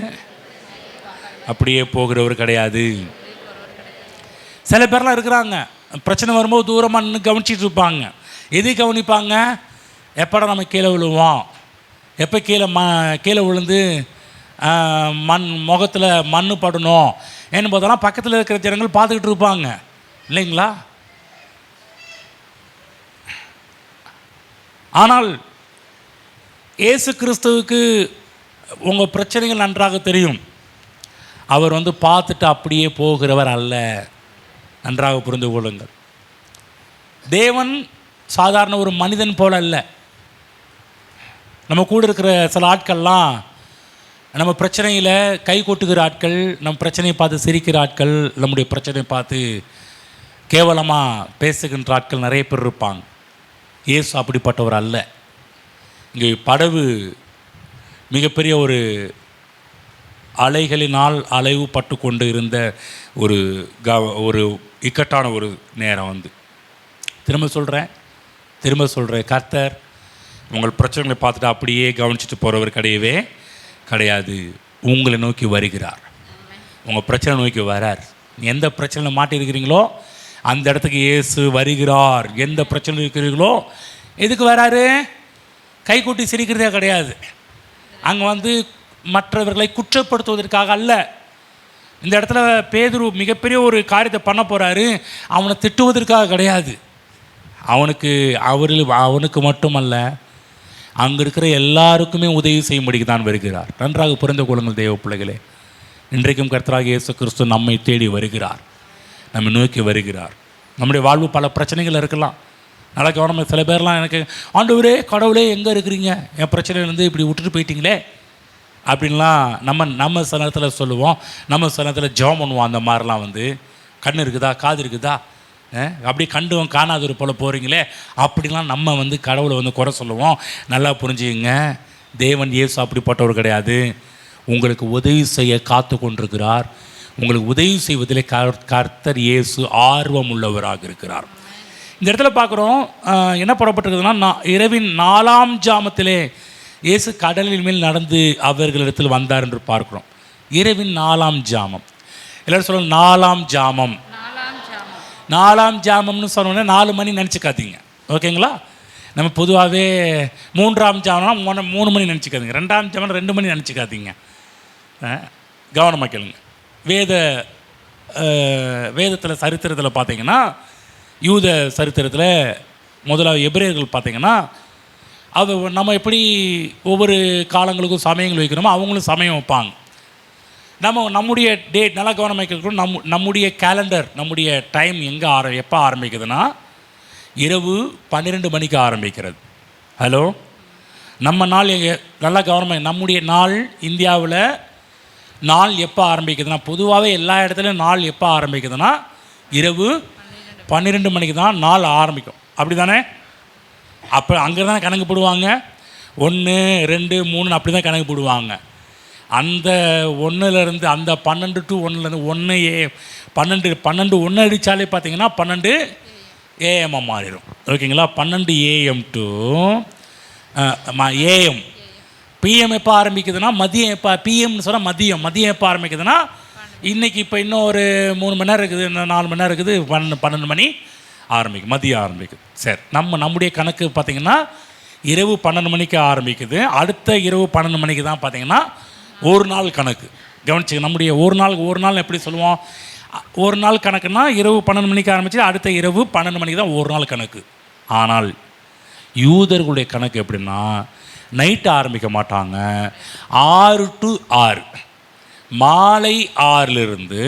அப்படியே போகிறவர் கிடையாது. சில பேர்லாம் இருக்கிறாங்க, பிரச்சனை வரும்போது தூரமாக நின்று கவனிச்சிட்டு இருப்பாங்க. எது கவனிப்பாங்க? எப்படா நம்ம கீழே விழுவோம், எப்போ கீழே விழுந்து முகத்தில் மண் படணும் என்பதெல்லாம் பக்கத்தில் இருக்கிற ஜனங்கள் பார்த்துக்கிட்டு இருப்பாங்க, இல்லைங்களா? ஆனால் இயேசு கிறிஸ்துவுக்கு உங்கள் பிரச்சனைகள் நன்றாக தெரியும். அவர் பார்த்துட்டு அப்படியே போகிறவர் அல்ல. நன்றாக புரிந்து கொள்ளுங்கள். தேவன் சாதாரண ஒரு மனிதன் போல அல்ல. நம்ம கூட இருக்கிற சில ஆட்கள்லாம் நம்ம பிரச்சனையில் கை கொட்டுகிற ஆட்கள், நம்ம பிரச்சனையை பார்த்து சிரிக்கிற ஆட்கள், நம்முடைய பிரச்சனையை பார்த்து கேவலமாக பேசுகின்ற ஆட்கள் நிறைய பேர் இருப்பாங்க. இயேசு அப்படிப்பட்டவர் அல்ல. இங்கே படகு மிகப்பெரிய ஒரு அலைகளினால் அலைவு பட்டு கொண்டு இருந்த ஒரு இக்கட்டான ஒரு நேரம் திரும்ப சொல்கிறேன், கர்த்தர் உங்கள் பிரச்சனைகளை பார்த்துட்டு அப்படியே கவனிச்சுட்டு போகிறவர் கிடையாது. உங்களை நோக்கி வருகிறார். உங்கள் பிரச்சனை நோக்கி வரார். எந்த பிரச்சனையில் மாட்டிருக்கிறீங்களோ அந்த இடத்துக்கு இயேசு வருகிறார். எந்த பிரச்சனை இருக்கிறீங்களோ எதுக்கு வராரு? கை கூட்டி சிரிக்கிறதே கிடையாது. அங்கே மற்றவர்களை குற்றப்படுத்துவதற்காக அல்ல. இந்த இடத்துல பேதுரு மிகப்பெரிய ஒரு காரியத்தை பண்ண போகிறாரு. அவனை திட்டுவதற்காக கிடையாது. அவனுக்கு மட்டுமல்ல, அங்கே இருக்கிற எல்லாருக்குமே உதவி செய்யும்படிக்கு தான் வருகிறார். நன்றாக புரிந்து கொள்ளுங்கள் தேவ பிள்ளைகளே. இன்றைக்கும் கர்த்தராகிய இயேசு கிறிஸ்து நம்மை தேடி வருகிறார், நம்ம நோக்கி வருகிறார். நம்முடைய வாழ்வு பல பிரச்சனைகள் இருக்கலாம். நல்லா கவனமாக, சில பேர்லாம் எனக்கு ஆண்டவரே கடவுளே எங்கே இருக்கிறீங்க, என் பிரச்சனையிலேருந்து இப்படி விட்டுட்டு போயிட்டீங்களே அப்படின்லாம் நம்ம சில நேரத்தில் சொல்லுவோம். நம்ம சில நேரத்தில் ஜெபம் பண்ணுவோம். அந்த மாதிரிலாம் கண் இருக்குதா, காது இருக்குதா, அப்படி கண்டுவோம் காணாதொரு போல் போகிறீங்களே அப்படிலாம் நம்ம கடவுளை குறை சொல்லுவோம். நல்லா புரிஞ்சுங்க, தேவன் இயேசு அப்படிப்பட்டவர் கிடையாது. உங்களுக்கு உதவி செய்ய காத்து கொண்டிருக்கிறார். உங்களுக்கு உதவி செய்வதிலே கர்த்தர் இயேசு ஆர்வம் உள்ளவராக இருக்கிறார். இந்த இடத்துல பார்க்குறோம் என்ன போடப்பட்டிருக்குதுன்னா, இரவின் 4ஆம் ஜாமத்திலே இயேசு கடலின் மேல் நடந்து அவர்களிடத்தில் வந்தார் என்று பார்க்குறோம். இரவின் 4ஆம் ஜாமம். எல்லோரும் சொல்லுங்கள் 4ஆம் ஜாமம். 4ஆம் ஜாமம்னு சொன்னோன்னே 4 மணி நினச்சிக்காதீங்க, ஓகேங்களா? நம்ம பொதுவாகவே 3ஆம் ஜாமம்னா 3 மணி நினச்சிக்காதீங்க. 2ஆம் ஜாமம் 2 மணி நினச்சிக்காதீங்க. கவனமாக கேளுங்க. வேதத்தில் சரித்திரத்தில் பார்த்தீங்கன்னா, யூத சரித்திரத்தில் முதலாவது எபிரேயர்கள் பார்த்தீங்கன்னா, நம்ம எப்படி ஒவ்வொரு காலங்களுக்கும் சமயங்கள் வைக்கிறோமோ அவங்களும் சமயம் வைப்பாங்க. நம்முடைய டேட் நல்லா கவனமாக கேட்கணும். நம்முடைய கேலண்டர், நம்முடைய டைம் எப்போ ஆரம்பிக்குதுன்னா இரவு 12 மணிக்கு ஆரம்பிக்கிறது. ஹலோ, நம்ம நாள் நல்லா கவனமாக, நம்முடைய நாள் இந்தியாவில் நாள் எப்போ ஆரம்பிக்குதுன்னா, பொதுவாகவே எல்லா இடத்துலையும் நாள் எப்போ ஆரம்பிக்குதுன்னா இரவு 12 மணிக்கு தான் நாள் ஆரம்பிக்கும். அப்படி தானே? அப்போ அங்கே தானே கணக்கு போடுவாங்க. 1, 2, 3 அப்படி தான் கணக்கு போடுவாங்க. அந்த 1லேருந்து அந்த 12 to 1லேருந்து 1 AM 12 1 அடித்தாலே பார்த்தீங்கன்னா 12 AM மாறிடும், ஓகேங்களா? 12 AM to AM. PM எப்போ ஆரம்பிக்குதுன்னா மதியம். எப்போ பிஎம்னு சொன்னால் மதியம் எப்போ ஆரம்பிக்குதுன்னா இன்றைக்கி இப்போ இன்னும் ஒரு 3 மணி நேரம் இருக்குது, இன்னும் 4 மணி நேரம் இருக்குது, 12 மணி ஆரம்பிக்கும், மதியம் ஆரம்பிக்குது. சரி, நம்முடைய கணக்கு பார்த்திங்கன்னா இரவு 12 மணிக்கு ஆரம்பிக்குது. அடுத்த இரவு 12 மணிக்கு தான் பார்த்திங்கன்னா ஒரு நாள் கணக்கு. கவனிச்சுங்க, நம்முடைய ஒரு நாள் எப்படி சொல்லுவோம்? ஒரு நாள் கணக்குன்னா இரவு 12 மணிக்கு ஆரம்பித்து அடுத்த இரவு 12 மணிக்கு தான் ஒரு நாள் கணக்கு. ஆனால் யூதர்களுடைய கணக்கு எப்படின்னா, நைட்டு ஆரம்பிக்க மாட்டாங்க. 6 to 6, மாலை 6லிருந்து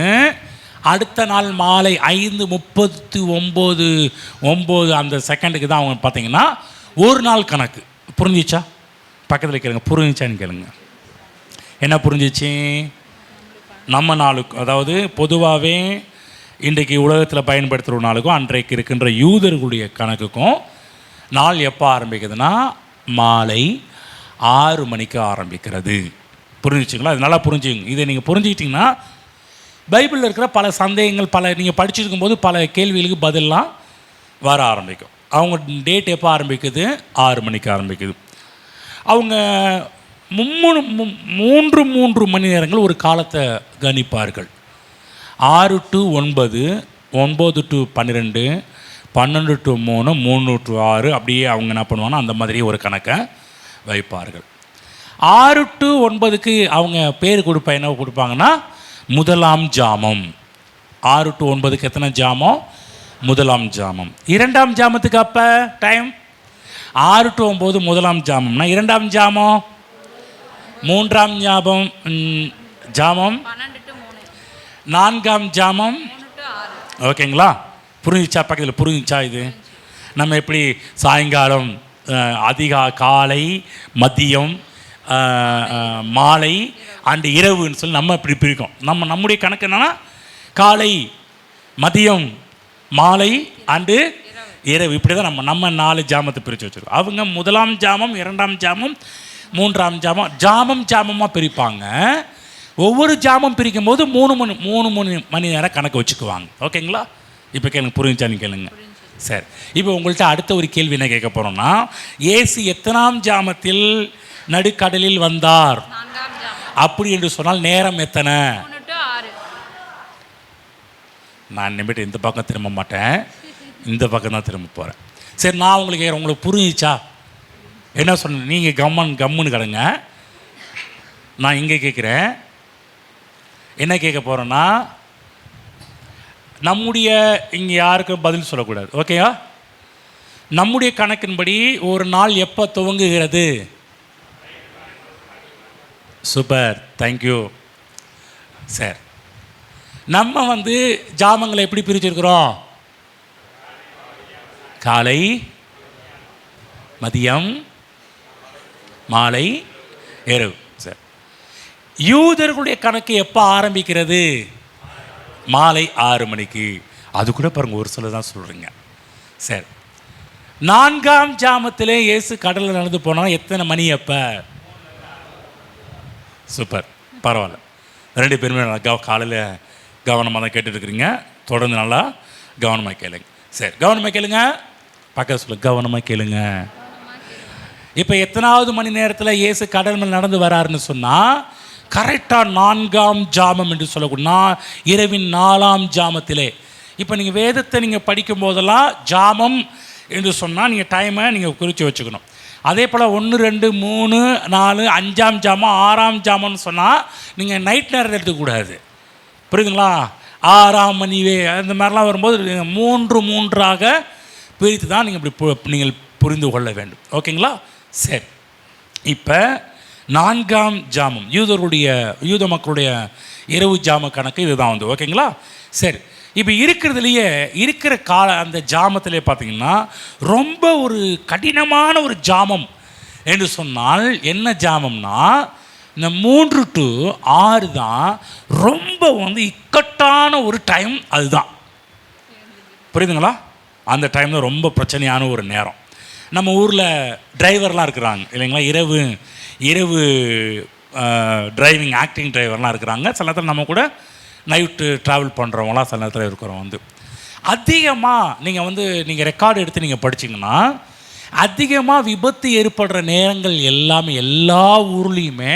அடுத்த நாள் மாலை 5:39 அந்த செகண்டுக்கு தான் அவங்க பார்த்தீங்கன்னா ஒரு நாள் கணக்கு. புரிஞ்சிச்சா? பக்கத்தில் கேளுங்க, புரிஞ்சிச்சான்னு கேளுங்க. என்ன புரிஞ்சிச்சு? நம்ம நாளுக்கு, அதாவது பொதுவாகவே இன்றைக்கு உலகத்தில் பயன்படுத்துகிற நாளுக்கும் அன்றைக்கு இருக்கின்ற யூதர்களுடைய கணக்குக்கும் நாள் எப்போ ஆரம்பிக்குதுன்னா மாலை 6 மணிக்கு ஆரம்பிக்கிறது. புரிஞ்சிச்சிங்களா? அது நல்லா புரிஞ்சுங்க. இதை நீங்கள் புரிஞ்சுக்கிட்டிங்கன்னா பைபிளில் இருக்கிற பல சந்தேகங்கள், நீங்கள் படிச்சுருக்கும் போது பல கேள்விகளுக்கு பதிலெலாம் வர ஆரம்பிக்கும். அவங்க டேட் எப்போ ஆரம்பிக்குது? 6 மணிக்கு ஆரம்பிக்குது. அவங்க 3 மணி நேரங்கள் ஒரு காலத்தை கணிப்பார்கள். 6 to 9, 9 to 12, 12 to 3, 3 to 6 அப்படியே அவங்க என்ன பண்ணுவாங்கன்னா அந்த மாதிரி ஒரு கணக்கை வைப்பார்கள். 6 to 9க்கு அவங்க பேர் என்ன கொடுப்பாங்கன்னா முதலாம் ஜாமம். 6 to 9க்கு எத்தனை ஜாமம்? முதலாம் ஜாமம். 2ஆம் ஜாமத்துக்கு அப்போ டைம் 6 to 9 முதலாம் ஜாமம்னா 2ஆம் ஜாமம் 3ஆம் ஜாமம் 4ஆம் ஜாமம். ஓகேங்களா? புரிஞ்சிச்சா? பக்கத்தில் புரிஞ்சிச்சா? இது நம்ம எப்படி சாயங்காலம், காலை, மதியம், மாலை அண்டு இரவுன்னு சொல்லி நம்ம இப்படி பிரிக்கும். நம்முடைய கணக்கு என்னென்னா காலை, மதியம், மாலை அண்டு இரவு, இப்படி தான் நம்ம 4 ஜாமத்தை பிரித்து வச்சுருக்கோம். அவங்க முதலாம் ஜாமம், 2ஆம் ஜாமம், 3ஆம் ஜாமமாக பிரிப்பாங்க. ஒவ்வொரு ஜாமம் பிரிக்கும் போது 3 மணி நேரம் கணக்கு வச்சுக்குவாங்க. ஓகேங்களா? இப்போ கேளுங்க, புரிஞ்சான்னு கேளுங்க. சரி, இப்போ உங்கள்கிட்ட அடுத்த ஒரு கேள்வி என்ன கேட்க போகிறோம்னா, இயேசு எத்தனாம் ஜாமத்தில் நடுக்கடலில் வந்தார் அப்படி என்று சொன்னால் நேரம் எத்தனை? நான் இனிமேட்டு இந்த பக்கம் திரும்ப மாட்டேன், இந்த பக்கம் தான் திரும்ப போகிறேன். சரி, நான் உங்களுக்கு புரிஞ்சிச்சா? என்ன சொன்ன? நீங்கள் கம்முன்னு கிடங்க. நான் இங்கே கேட்குறேன். என்ன கேட்க போகிறேன்னா, நம்முடைய இங்கே யாருக்கும் பதில் சொல்லக்கூடாது, ஓகேவா? நம்முடைய கணக்கின்படி ஒரு நாள் எப்போ துவங்குகிறது? Super, thank you sir. நம்ம ஜாமங்களை எப்படி பிரிச்சிருக்கிறோம்? காலை, மதியம், மாலை, இரவு. சார், யூதர்களுடைய கணக்கு எப்போ ஆரம்பிக்கிறது? மாலை 6 மணிக்கு. அது கூட பாருங்கள், ஒரு சில தான் சொல்கிறீங்க. சரி, 4ஆம் ஜாமத்திலே இயேசு கடலில் நடந்து போனால் எத்தனை மணி? அப்போ சூப்பர், பரவாயில்ல. 2 பேருமே காலையில் கவனமாக தான் கேட்டுட்ருக்குறீங்க. தொடர்ந்து நல்லா கவனமாக கேளுங்க. சரி, கவனமாக கேளுங்க. பக்கத்தில் சொல்ல, கவனமாக கேளுங்க. இப்போ எத்தனாவது மணி நேரத்தில் இயேசு கடல் மேல் நடந்து வராருன்னு சொன்னால், கரெக்டாக 4ஆம் ஜாமம் என்று சொல்லக்கூடிய இரவின் 4ஆம் ஜாமத்திலே. இப்போ நீங்கள் வேதத்தை நீங்கள் படிக்கும் போதெல்லாம் ஜாமம் என்று சொன்னால் நீங்கள் டைமை நீங்கள் குறித்து வச்சுக்கணும். அதே போல் 1, 2, 3, 4, 5ஆம் ஜாமம், 6ஆம் ஜாமம்னு சொன்னால் நீங்கள் நைட் நேரத்தை எடுத்துக்கூடாது. புரியுதுங்களா? 6ஆம் மணிவே அந்த மாதிரிலாம் வரும்போது 3 3ஆக பிரித்து தான் நீங்கள் இப்படி நீங்கள் புரிந்து கொள்ள வேண்டும். ஓகேங்களா? சரி, இப்போ 4ஆம் ஜாமம் யூத மக்களுடைய இரவு ஜாம கணக்கு இதுதான் ஓகேங்களா? சரி, இப்போ இருக்கிற அந்த ஜாமத்திலே பார்த்தீங்கன்னா ரொம்ப ஒரு கடினமான ஒரு ஜாமம் என்று சொன்னால் என்ன ஜாமம்னா, இந்த 3 to 6 தான் ரொம்ப இக்கட்டான ஒரு டைம். அதுதான், புரியுதுங்களா? அந்த டைம் தான் ரொம்ப பிரச்சனையான ஒரு நேரம். நம்ம ஊரில் டிரைவர்லாம் இருக்கிறாங்க இல்லைங்களா? இரவு டிரைவிங் ஆக்டிங் டிரைவர்லாம் இருக்கிறாங்க. சில நேரத்தில் நம்ம கூட நைட்டு ட்ராவல் பண்ணுறவங்களாம் சில நேரத்தில் இருக்கிறோம். அதிகமாக நீங்கள் ரெக்கார்டு எடுத்து நீங்கள் படிச்சிங்கன்னா, அதிகமாக விபத்து ஏற்படுற நேரங்கள் எல்லா ஊர்லேயுமே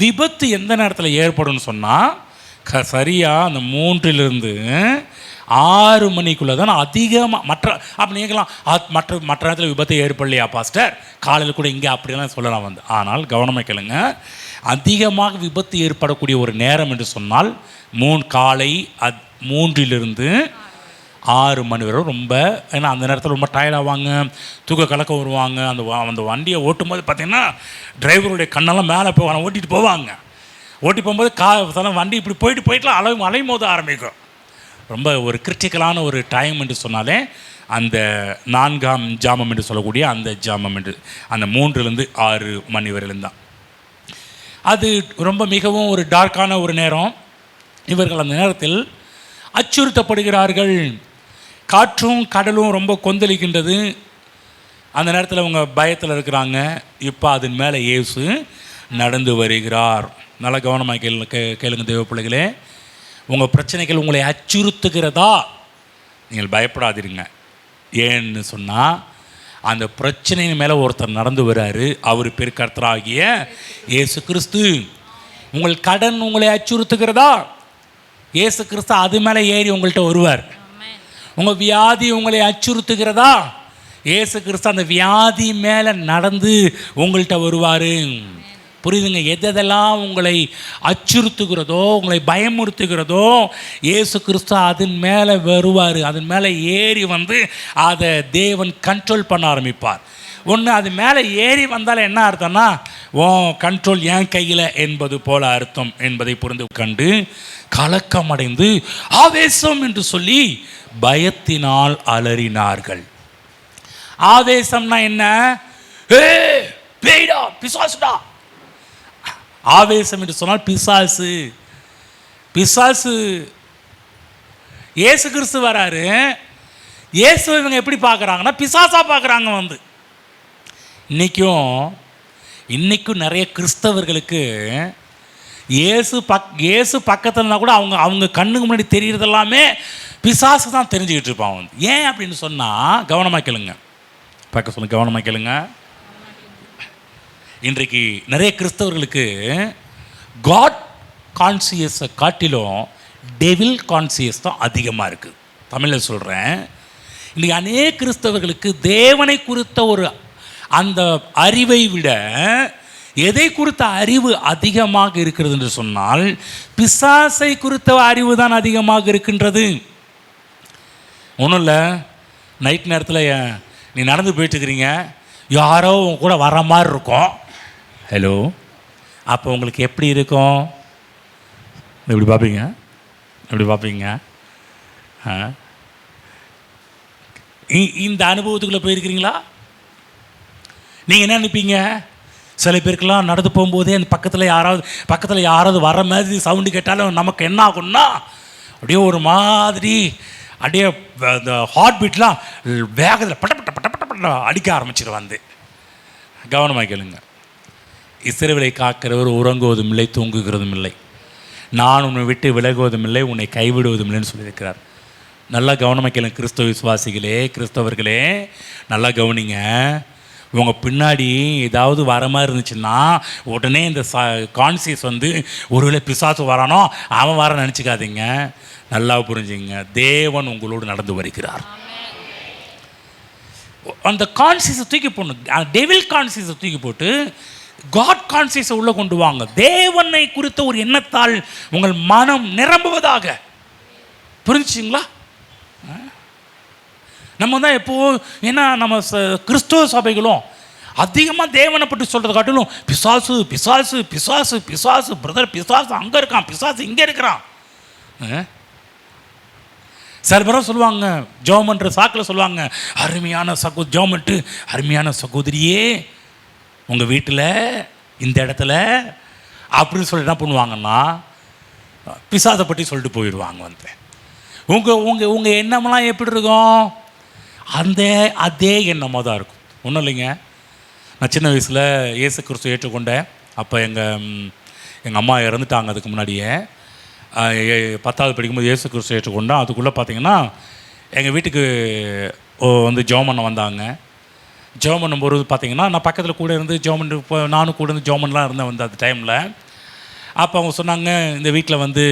விபத்து எந்த நேரத்தில் ஏற்படும்னு சொன்னால், சரியாக அந்த 3லிருந்து 6 மணிக்குள்ளே தான் அதிகமாக அப்போ நீங்களாம் மற்ற நேரத்தில் விபத்து ஏற்படலையா பாஸ்டர்? காலையில் கூட இங்கே அப்படிலாம் சொல்லலாம் ஆனால் கவனமாக கேளுங்க. அதிகமாக விபத்து ஏற்படக்கூடிய ஒரு நேரம் என்று சொன்னால் காலை 3லிருந்து 6 மணி வரை ரொம்ப. ஏன்னா அந்த நேரத்தில் ரொம்ப டயர்டாவாங்க, தூக்க கலக்க வருவாங்க. அந்த வண்டியை ஓட்டும்போது பார்த்திங்கன்னா டிரைவருடைய கண்ணெல்லாம் மேலே போவாங்க, ஓட்டிகிட்டு போகும்போது வண்டி இப்படி போயிட்டுலாம் அலையும் போது ஆரம்பிக்கும். ரொம்ப ஒரு கிரிட்டிக்கலான ஒரு டைம் என்று சொன்னாலே அந்த 4ஆம் ஜாமம் என்று சொல்லக்கூடிய அந்த ஜாமம் என்று அந்த 3லிருந்து 6 மணி வரையிலும் தான். அது ரொம்ப மிகவும் ஒரு டார்க்கான ஒரு நேரம். இவர்கள் அந்த நேரத்தில் அச்சுறுத்தப்படுகிறார்கள். காற்றும் கடலும் ரொம்ப கொந்தளிக்கின்றது. அந்த நேரத்தில் அவங்க பயத்தில் இருக்கிறாங்க. இப்போ அதன் மேலே இயேசு நடந்து வருகிறார். நல்லா கவனமாக கேளுங்க தேவ பிள்ளைகளே. உங்கள் பிரச்சனைகள் உங்களை அச்சுறுத்துகிறதா? நீங்கள் பயப்படாதீருங்க. ஏன்னு சொன்னால் அந்த பிரச்சனையின் மேலே ஒருத்தர் நடந்து வர்றாரு. அவர் பேர் கர்த்தராகிய இயேசு கிறிஸ்து. உங்கள் கடன் உங்களை அச்சுறுத்துகிறதா? இயேசு கிறிஸ்து அது மேலே ஏறி உங்கள்கிட்ட வருவார். உங்கள் வியாதி உங்களை அச்சுறுத்துகிறதா? இயேசு கிறிஸ்து அந்த வியாதி மேலே நடந்து உங்கள்கிட்ட வருவார். புரியுதுங்க? எதெல்லாம் உங்களை அச்சுறுத்துகிறதோ, உங்களை பயமுறுத்துகிறதோ, இயேசு கிறிஸ்து அதன் மேலே வருவார். அதன் மேலே ஏறி அதை தேவன் கண்ட்ரோல் பண்ண ஆரம்பிப்பார். ஒன்று அது மேலே ஏறி வந்தால் என்ன அர்த்தம்னா, கண்ட்ரோல் என் கையில் என்பது போல அர்த்தம் என்பதை புரிந்து கண்டு கலக்கமடைந்து ஆவேசம் என்று சொல்லி பயத்தினால் அலறினார்கள். ஆவேசம்னா என்ன? பேய்டா, பிசாசுடா. ஆவேசம் என்று சொன்னால் பிசாசு. இயேசு கிறிஸ்து வராரு. இயேசுவை இவங்க எப்படி பார்க்குறாங்கன்னா பிசாசா பார்க்குறாங்க. இன்னைக்கும் நிறைய கிறிஸ்தவர்களுக்கு இயேசு பக்கத்துலனா கூட அவங்க கண்ணுக்கு முன்னாடி தெரிகிறது எல்லாமே பிசாசு தான் தெரிஞ்சுக்கிட்டு இருப்பான். ஏன் அப்படின்னு சொன்னால் கவனமாக கேளுங்க. கவனமாக கேளுங்க. இன்றைக்கு நிறைய கிறிஸ்தவர்களுக்கு காட் கான்சியஸை காட்டிலும் டெவில் கான்சியஸ் தான் அதிகமாக இருக்குது. தமிழில் சொல்கிறேன். இன்றைக்கி அநேக கிறிஸ்தவர்களுக்கு தேவனை குறித்த ஒரு அந்த அறிவை விட எதை குறித்த அறிவு அதிகமாக இருக்கிறது என்று சொன்னால் பிசாசை குறித்த அறிவு தான் அதிகமாக இருக்கின்றது. ஒன்றும் இல்லை, நைட் நேரத்தில் நீ நடந்து போயிட்டுருக்கிறீங்க, யாரோ உங்க கூட வர மாதிரி இருக்கும். ஹலோ, அப்போ உங்களுக்கு எப்படி இருக்கும்? எப்படி பார்ப்பீங்க? எப்படி பார்ப்பீங்க? இந்த அனுபவத்துக்குள்ளே போயிருக்கிறீங்களா? நீங்கள் என்ன நினைப்பீங்க? சில பேருக்கெல்லாம் நடந்து போகும்போதே அந்த பக்கத்தில் யாராவது வர மாதிரி சவுண்டு கேட்டாலும் நமக்கு என்ன ஆகும்னா அப்படியே ஒரு மாதிரி அப்படியே அந்த ஹார்ட் பீட்லாம் வேகத்தில் பட்ட அடிக்க ஆரம்பிச்சிடும். வந்து கவனமாக கேளுங்க. இஸ்ரவேலை காக்கிறவர் உறங்குவதும் இல்லை, தூங்குகிறதும் இல்லை. நான் உன்னை விட்டு விலகுவதும் இல்லை, உன்னை கைவிடுவதும் இல்லைன்னு சொல்லியிருக்கிறார். நல்லா கவனமாக கேளுங்க கிறிஸ்தவ விசுவாசிகளே, கிறிஸ்தவர்களே, நல்லா கவனிங்க. உங்கள் பின்னாடி ஏதாவது வர மாதிரி இருந்துச்சுன்னா உடனே இந்த கான்சியஸ் வந்து ஒருவேளை பிசாசு வரானோ அவன் வர நினச்சிக்காதீங்க. நல்லா புரிஞ்சுங்க, தேவன் உங்களோடு நடந்து வருகிறார். அந்த கான்சியஸை தூக்கி போடணும். டெவில் கான்சியஸை தூக்கி போட்டு காட் கான்சியஸை உள்ளே கொண்டு வாங்க. தேவனை குறித்த ஒரு எண்ணத்தால் உங்கள் மனம் நிரம்புவதாக. புரிஞ்சுங்களா? நம்ம தான் எப்போது, ஏன்னா நம்ம கிறிஸ்துவ சபைகளும் அதிகமாக தேவனை பற்றி சொல்கிறத காட்டிலும் பிசாசு பிசாசு பிசாசு பிசாசு பிரதர், பிசாசு அங்கே இருக்கான், பிசாசு இங்கே இருக்கிறான். சில பேரும் சொல்லுவாங்க, ஜோமன்ற சாக்கில் சொல்லுவாங்க, அருமையான ஜோமன்ட்டு அருமையான சகோதரியே உங்கள் வீட்டில் இந்த இடத்துல அப்படின்னு சொல்லி என்ன பண்ணுவாங்கன்னா பிசாசை பற்றி சொல்லிட்டு போயிடுவாங்க. வந்து உங்கள் எண்ணமெல்லாம் எப்படி இருக்கும்? அதே எண்ணமாக தான் இருக்கும். ஒன்றும் இல்லைங்க, நான் சின்ன வயசில் இயேசு கிறிஸ்து ஏற்றுக்கொண்டேன். அப்போ எங்கள் அம்மா இறந்துட்டாங்க. அதுக்கு முன்னாடியே 10வது படிக்கும்போது இயேசு கிறிஸ்து ஏற்றுக்கொண்டேன். அதுக்குள்ளே பார்த்தீங்கன்னா எங்கள் வீட்டுக்கு வந்து ஜோமண்ண வந்தாங்க. ஜோமன் போது பார்த்தீங்கன்னா நான் பக்கத்தில் கூட இருந்து ஜோமன், நானும் கூட இருந்து ஜோமன்லாம் இருந்தேன் வந்து அந்த டைமில். அப்போ அவங்க சொன்னாங்க, இந்த வீட்டில் வந்து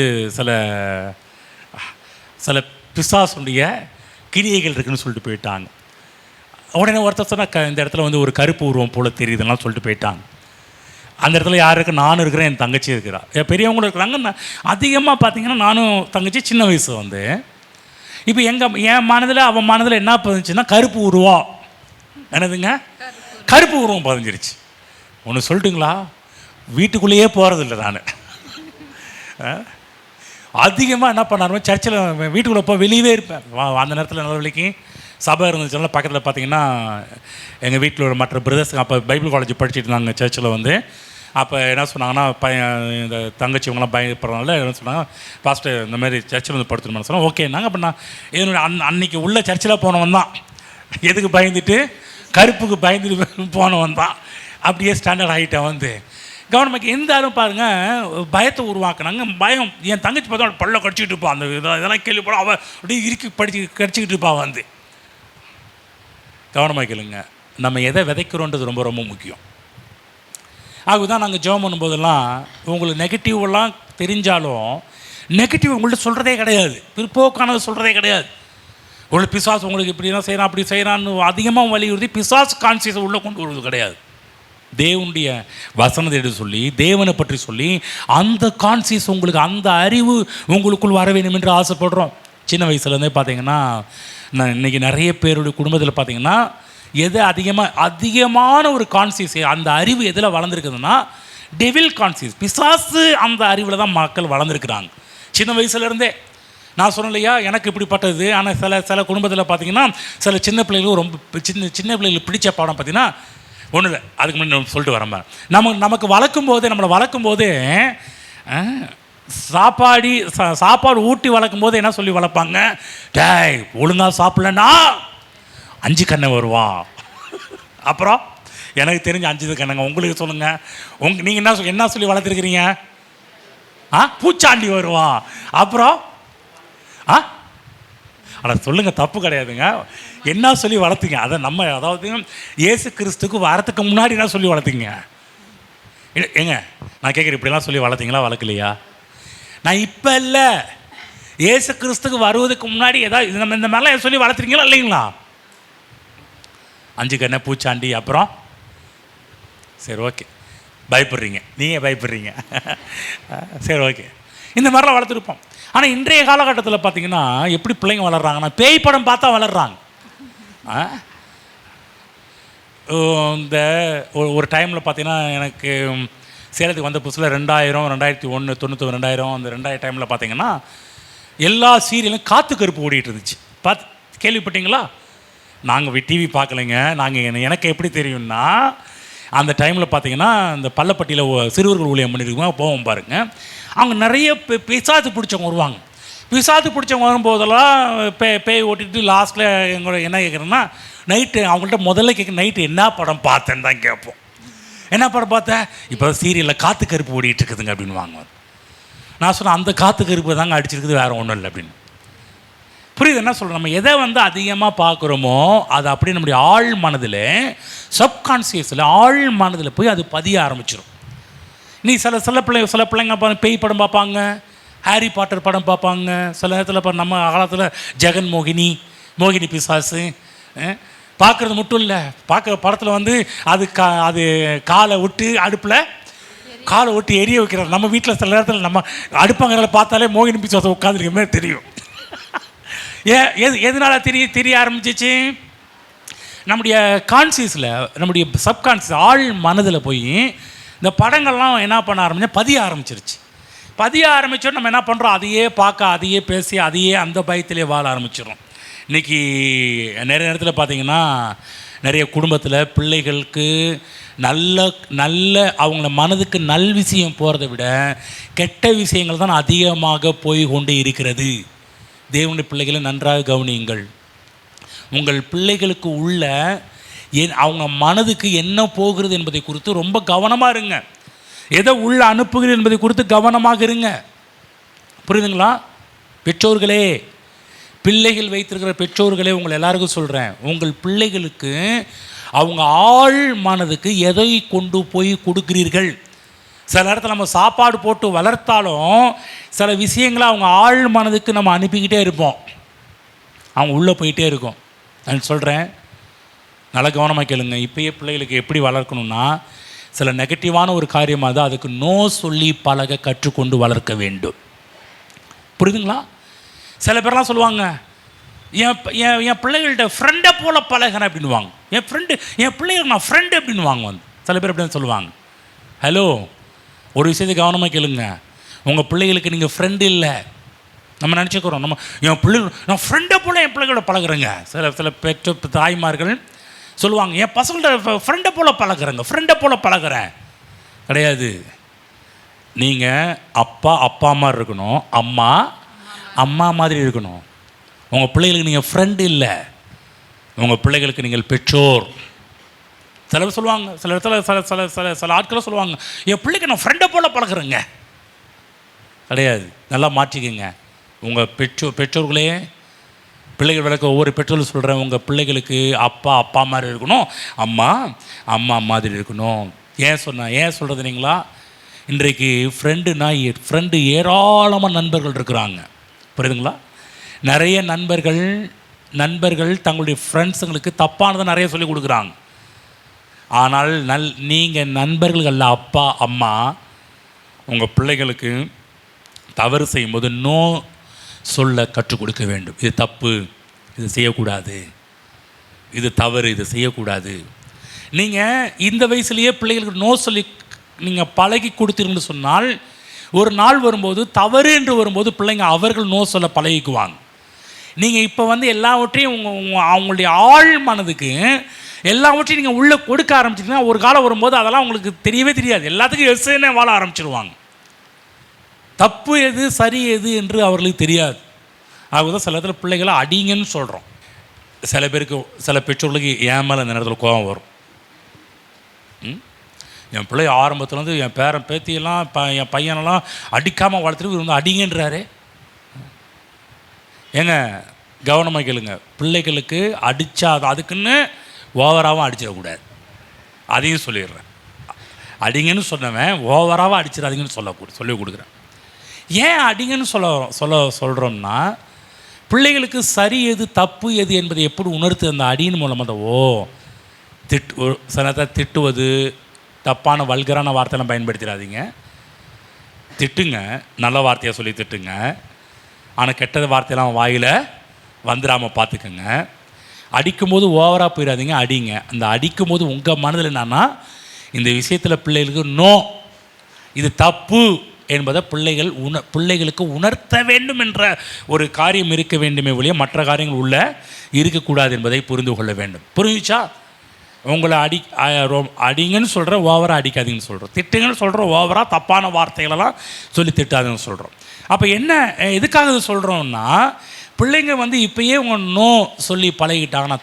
சில பிசாசுடைய கிரியைகள் இருக்குதுன்னு சொல்லிட்டு போயிட்டாங்க. உடனே ஒருத்தர் சொன்னால், இந்த இடத்துல வந்து ஒரு கருப்பு உருவம் போல் தெரியுதுலாம் சொல்லிட்டு போயிட்டாங்க. அந்த இடத்துல யார் இருக்கு? நானும் இருக்கிறேன், என் தங்கச்சி இருக்கிறா, பெரியவங்களும் இருக்கிறாங்க. அதிகமாக பார்த்தீங்கன்னா நானும் தங்கச்சி சின்ன வயசு வந்து. இப்போ என் மனதில் அவன் மனதில் என்ன பதிஞ்சுன்னா கருப்பு உருவம். என்னதுங்க? கருப்பு உருவம் பதிஞ்சிருச்சு. ஒன்று சொல்லட்டுங்களா, வீட்டுக்குள்ளேயே போகிறதில்ல நான். அதிகமாக என்ன பண்ணாருமே, சர்ச்சில் வீட்டுக்குள்ளே போய் வெளியவே இருப்பேன். அந்த நேரத்தில் நல்ல வழிக்கு சபை இருந்துச்சுனால பக்கத்தில் பார்த்தீங்கன்னா எங்கள் வீட்டில் ஒரு மற்ற பிரதர்ஸ் அப்போ பைபிள் காலேஜ் படிச்சுட்டு இருந்தாங்க சர்ச்சில் வந்து. அப்போ என்ன சொன்னாங்கன்னா, இந்த தங்கச்சி இவங்களாம் பயப்படுறதுனால என்ன சொன்னாங்க, பாஸ்டர் இந்த மாதிரி சர்ச்சில் வந்து படுத்துணும்னு சொன்னால் ஓகே. நாங்கள் அப்போ நான் என்னுடைய அன்றைக்கி உள்ள சர்ச்சில் போனவன் தான். எதுக்கு பயந்துட்டு? கருப்புக்கு பயந்துட்டு போனவன் தான். அப்படியே ஸ்டாண்டர்ட் ஆகிட்டேன் வந்து. கவர்மெண்ட் எந்த ஆளும் பாருங்கள் பயத்தை உருவாக்குனாங்க. பயம், என் தங்கச்சி பார்த்தா பல்ல கடிச்சிக்கிட்டு இருப்பான். அந்த இதெல்லாம் கேள்விப்படும், அவள் அப்படியே இறுக்கி கடிச்சிக்கிட்டு இருப்பாள் வந்து. கவனமாக கேளுங்க, நம்ம எதை விதைக்கிறோன்றது ரொம்ப ரொம்ப முக்கியம். அதுதான் நாங்கள் ஜெபம் பண்ணும்போதெல்லாம் உங்களுக்கு நெகட்டிவெல்லாம் தெரிஞ்சாலும் நெகட்டிவ் உங்கள்கிட்ட சொல்கிறதே கிடையாது, பிற்போக்கானது சொல்கிறதே கிடையாது. உங்களுக்கு பிசாசு உங்களுக்கு இப்படிலாம் செய்கிறான் அப்படி செய்கிறான்னு அதிகமாக வலியுறுத்தி பிசாசு கான்சியஸை உள்ளே கொண்டு வருவது கிடையாது. தேவனுடைய வசனத்தை எடுத்து சொல்லி, தேவனை பற்றி சொல்லி, அந்த கான்சியஸ் உங்களுக்கு, அந்த அறிவு உங்களுக்குள் வர வேண்டும் என்று ஆசைப்படுறோம். சின்ன வயசுலேருந்தே பார்த்தீங்கன்னா நான் இன்றைக்கி நிறைய பேருடைய குடும்பத்தில் பார்த்தீங்கன்னா எது அதிகமான ஒரு கான்சியஸ், அந்த அறிவு எதில் வளர்ந்துருக்குதுன்னா டெவில் கான்சியஸ், பிசாசு அந்த அறிவில் தான் மக்கள் வளர்ந்துருக்குறாங்க சின்ன வயசுலேருந்தே. நான் சொன்னேன் இல்லையா, எனக்கு இப்படிப்பட்டது. ஆனால் சில குடும்பத்தில் பார்த்தீங்கன்னா சில சின்ன பிள்ளைகளும் ரொம்ப சின்ன பிள்ளைகளுக்கு பிடிச்ச பாடம் பார்த்தீங்கன்னா ஒன்றும் இல்லை, அதுக்கு முன்னாடி சொல்லிட்டு வரேன். நமக்கு நம்மளை வளர்க்கும் போதே சாப்பாடு ஊட்டி வளர்க்கும் போது என்ன சொல்லி வளர்ப்பாங்க, டேய் ஒழுங்காக சாப்பிட்லன்னா 5 கண்ணை வருவான். அப்புறம் எனக்கு தெரிஞ்ச 5 கண்ணுங்க, உங்களுக்கு சொல்லுங்கள். நீங்கள் என்ன சொல்லி வளர்த்துருக்கிறீங்க? பூச்சாண்டி வருவான். அப்புறம் ஆனால் சொல்லுங்கள், தப்பு கிடையாதுங்க. என்ன சொல்லி வளர்த்தீங்க? அதை அதாவது இயேசு கிறிஸ்துக்கு வரத்துக்கு முன்னாடி என்ன சொல்லி வளர்த்தீங்க? ஏங்க நான் கேட்குறேன், இப்படிலாம் சொல்லி வளர்த்தீங்களா, வளர்க்கலையா? நான் இப்போ இல்லை, இயேசு கிறிஸ்துக்கு வருவதுக்கு முன்னாடி ஏதாவது நம்ம இந்த மாதிரிலாம் சொல்லி வளர்த்துறீங்களா இல்லைங்களா? 5 கண்ணை, பூச்சாண்டி, அப்புறம் சரி ஓகே, பயப்படுறீங்க, நீங்கள் பயப்படுறீங்க, சரி ஓகே, இந்த மாதிரிலாம் வளர்த்துருப்போம். ஆனால் இன்றைய காலகட்டத்தில் பார்த்தீங்கன்னா எப்படி பிள்ளைங்க வளர்கிறாங்கன்னா பேய் படம் பார்த்தா வளர்கிறாங்க. இந்த ஒரு டைமில் பார்த்தீங்கன்னா எனக்கு சேலத்துக்கு வந்த புதுசில் 2000, 2001, 99, 2000 அந்த 2000 டைமில் பார்த்தீங்கன்னா எல்லா சீரியலும் காத்து கருப்பு ஓடிட்டு இருந்துச்சு. கேள்விப்பட்டீங்களா? நாங்கள் டிவி பார்க்கலைங்க. எனக்கு எப்படி தெரியும்னா, அந்த டைமில் பார்த்தீங்கன்னா இந்த பள்ளப்பட்டியில் சிறுவர்கள் ஊழியம் பண்ணியிருக்கோம், போவோம் பாருங்க. அவங்க நிறைய பிசாத்து பிடிச்சவங்க வருவாங்க. பிசாத்து பிடிச்சவங்க வரும்போதெல்லாம் பேய் ஓட்டிட்டு லாஸ்ட்டில் எங்களோட என்ன கேட்குறேன்னா, நைட்டு அவங்கள்ட்ட முதல்ல கேட்க நைட்டு என்ன படம் பார்த்தேன்னு தான் கேட்போம். என்ன படம் பார்த்தேன்? இப்போ சீரியலில் காற்று கருப்பு ஓடிட்டு இருக்குதுங்க அப்படின்னு வாங்குவாங்க. நான் சொன்னேன், அந்த காற்று கருப்பு தாங்க அடிச்சிருக்குது, வேறு ஒன்றும் இல்லை அப்படின்னு. புரியுது என்ன சொல்கிறோம்? நம்ம எதை அதிகமாக பார்க்குறோமோ அது அப்படியே நம்முடைய ஆழ் மனதில், சப்கான்சியஸில் ஆழ் மனதில் போய் அது பதிய ஆரம்பிச்சிடும். நீ சில பிள்ளைங்க பேய் படம் பார்ப்பாங்க, ஹாரி பாட்டர் படம் பார்ப்பாங்க. சில நேரத்தில் நம்ம காலத்தில் ஜெகன் மோகினி பிசாசு பார்க்குறது மட்டும் இல்லை, பார்க்குற படத்தில் அது காலை விட்டு அடுப்பில் காலை விட்டு எரிய வைக்கிறார். நம்ம வீட்டில் சில நேரத்தில் நம்ம அடுப்பங்கரை பார்த்தாலே மோகினி பிசாசை உட்காந்துருக்க மாதிரி தெரியும். எதனால் தெரிய ஆரம்பிச்சிச்சு? நம்முடைய கான்சியஸில், நம்முடைய சப்கான்சியஸ் ஆழ் மனதில் போய் இந்த படங்கள்லாம் என்ன பண்ண பதிய ஆரம்பிச்சிருச்சு. பதிய ஆரம்பித்தோம். நம்ம என்ன பண்ணுறோம்? அதையே பார்க்க, அதையே பேசி, அதையே அந்த பயத்திலே வாழ ஆரம்பிச்சிடும். இன்றைக்கி நிறைய நேரத்தில் பார்த்திங்கன்னா நிறைய குடும்பத்தில் பிள்ளைகளுக்கு நல்ல அவங்கள மனதுக்கு நல் விஷயம் போகிறத விட கெட்ட விஷயங்கள் தான் அதிகமாக போய் கொண்டு இருக்கிறது. தேவனுடைய பிள்ளைகளை நன்றாக கவனியுங்கள். உங்கள் பிள்ளைகளுக்கு உள்ள அவங்க மனதுக்கு என்ன போகிறது என்பதை குறித்து ரொம்ப கவனமாக இருங்க. எதை உள்ள அனுப்புகிறது என்பதை குறித்து கவனமாக இருங்க. புரியுதுங்களா? பெற்றோர்களே, பிள்ளைகள் வைத்திருக்கிற பெற்றோர்களே, உங்கள் எல்லாருக்கும் சொல்கிறேன், உங்கள் பிள்ளைகளுக்கு அவங்க ஆழ் மனதுக்கு எதை கொண்டு போய் கொடுக்கிறீர்கள். சில நேரத்தில் நம்ம சாப்பாடு போட்டு வளர்த்தாலும் சில விஷயங்களை அவங்க ஆழ் மனதுக்கு நம்ம அனுப்பிக்கிட்டே இருப்போம், அவங்க உள்ளே போயிட்டே இருக்கும். நான் சொல்கிறேன், நல்ல கவனமாக கேளுங்க. இப்போயே பிள்ளைகளுக்கு எப்படி வளர்க்கணும்னா, சில நெகட்டிவான ஒரு காரியமாக தான் அதுக்கு நோ சொல்லி பழக கற்றுக்கொண்டு வளர்க்க வேண்டும். புரியுதுங்களா? சில பேர்லாம் சொல்லுவாங்க, என் பிள்ளைகள்கிட்ட ஃப்ரெண்டை போல் பழகிறேன் அப்படின்வாங்க. என் பிள்ளைகள் நான் ஃப்ரெண்டு அப்படின்னு வாங்குவாங்க. சில பேர் அப்படி சொல்லுவாங்க. ஹலோ, ஒரு விஷயத்தை கவனமாக கேளுங்க. உங்கள் பிள்ளைகளுக்கு நீங்கள் ஃப்ரெண்டு இல்லை. நம்ம நினச்சிக்கிறோம் என் பிள்ளைகள் நான் ஃப்ரெண்டை போல் என் பிள்ளைகளோட பழகிறேங்க. சில பெற்ற தாய்மார்கள் சொல்லுவாங்க, என் பசங்கள்ட்ட ஃப்ரெண்டை போல் பழகிறேன். கிடையாது. நீங்கள் அப்பா மாதிரி இருக்கணும், அம்மா மாதிரி இருக்கணும். உங்கள் பிள்ளைகளுக்கு நீங்கள் ஃப்ரெண்டு இல்லை, உங்கள் பிள்ளைகளுக்கு நீங்கள் பெற்றோர். சில பேர் சொல்லுவாங்க, சில இடத்துல சில ஆட்களும் சொல்லுவாங்க, என் பிள்ளைக்கு நான் ஃப்ரெண்டை போல் பழகிறேங்க. கிடையாது. நல்லா மாற்றிக்கங்க. உங்கள் பெற்றோர்களே, பிள்ளைகள் விளக்க ஒவ்வொரு பெற்றோர்கள் சொல்கிறேன், உங்கள் பிள்ளைகளுக்கு அப்பா மாதிரி இருக்கணும், அம்மா மாதிரி இருக்கணும். ஏன் சொல்கிறது நீங்களா? இன்றைக்கு ஃப்ரெண்டு ஏராளமான நண்பர்கள் இருக்கிறாங்க. புரியுதுங்களா? நிறைய நண்பர்கள் தங்களுடைய ஃப்ரெண்ட்ஸுங்களுக்கு தப்பானதை நிறைய சொல்லிக் கொடுக்குறாங்க. ஆனால் நீங்கள் நண்பர்கள் அல்ல, அப்பா அம்மா உங்கள் பிள்ளைகளுக்கு தவறு செய்யும்போது நோ சொல்ல கற்றுக் கொடுக்க வேண்டும். இது தப்பு, இது செய்யக்கூடாது, இது தவறு, இது செய்யக்கூடாது. நீங்கள் இந்த வயசுலேயே பிள்ளைகளுக்கு நோ சொல்லி நீங்கள் பழகி கொடுத்தீங்கன்னு சொன்னால், ஒரு நாள் வரும்போது தவறு என்று வரும்போது பிள்ளைங்க அவர்கள் நோ சொல்ல பழகிக்குவாங்க. நீங்கள் இப்போ எல்லாவற்றையும் அவங்களுடைய ஆழ் மனதுக்கு எல்லாவற்றையும் நீங்கள் உள்ளே கொடுக்க ஆரம்பிச்சிட்டிங்கன்னா, ஒரு காலம் வரும்போது அதெல்லாம் உங்களுக்கு தெரியவே தெரியாது. எல்லாத்துக்கும் எஸ்ன்னு வாழ ஆரம்பிச்சிடுவாங்க. தப்பு எது சரி எது என்று அவர்களுக்கு தெரியாது. ஆகதான் சில இடத்துல பிள்ளைகளை அடிங்கன்னு சொல்கிறோம். சில பெற்றோர்களுக்கு என் மேலே இந்த நேரத்தில் கோபம் வரும். என் பிள்ளை ஆரம்பத்துலேருந்து என் பேரன் பேத்தியெல்லாம் என் பையனெல்லாம் அடிக்காமல் வளர்த்துட்டு இவர் அடிங்கன்றாரு. ஏங்க கவனமாக கேளுங்க. பிள்ளைகளுக்கு அடித்தா அதுக்குன்னு ஓவராகவும் அடிச்சிடக்கூடாது. அதையும் சொல்லிடுறேன். அடிங்கன்னு சொன்னவன் ஓவராகவும் அடிச்சிடாதீங்கன்னு சொல்லி கொடுக்குறேன். ஏன் அடிங்கன்னு சொல்கிறோம்னா, பிள்ளைகளுக்கு சரி எது தப்பு எது என்பதை எப்படி உணர்த்து அந்த அடியின் மூலமாக சில நேரத்தில் திட்டுவது, தப்பான வல்கரான வார்த்தையெல்லாம் பயன்படுத்திடாதீங்க. திட்டுங்க, நல்ல வார்த்தையாக சொல்லி திட்டுங்க. ஆனால் கெட்டது வார்த்தையெல்லாம் வாயில் வந்துடாமல் பார்த்துக்கோங்க. அடிக்கும்போது ஓவராக போயிடாதீங்க, அடிங்க. அந்த அடிக்கும்போது உங்கள் மனதில் என்னன்னா, இந்த விஷயத்தில் பிள்ளைகளுக்கு நோ, இது தப்பு என்பதை பிள்ளைகளுக்கு உணர்த்த வேண்டும் என்ற ஒரு காரியம் இருக்க வேண்டுமே ஒழிய மற்ற காரியங்கள் உள்ள இருக்கக்கூடாது என்பதை புரிந்து கொள்ள வேண்டும். புரிஞ்சுச்சா? உங்களை அடிங்கன்னு சொல்கிறோம், ஓவராக அடிக்காதீங்கன்னு சொல்கிறோம். திட்டுங்கன்னு சொல்கிறோம், ஓவராக தப்பான வார்த்தைகளெல்லாம் சொல்லி திட்டாதுன்னு சொல்கிறோம். அப்போ என்ன, எதுக்காக இது சொல்கிறோம்னா, பிள்ளைங்க இப்போயே உங்கள் நோ சொல்லி பழகிட்டாங்கன்னா,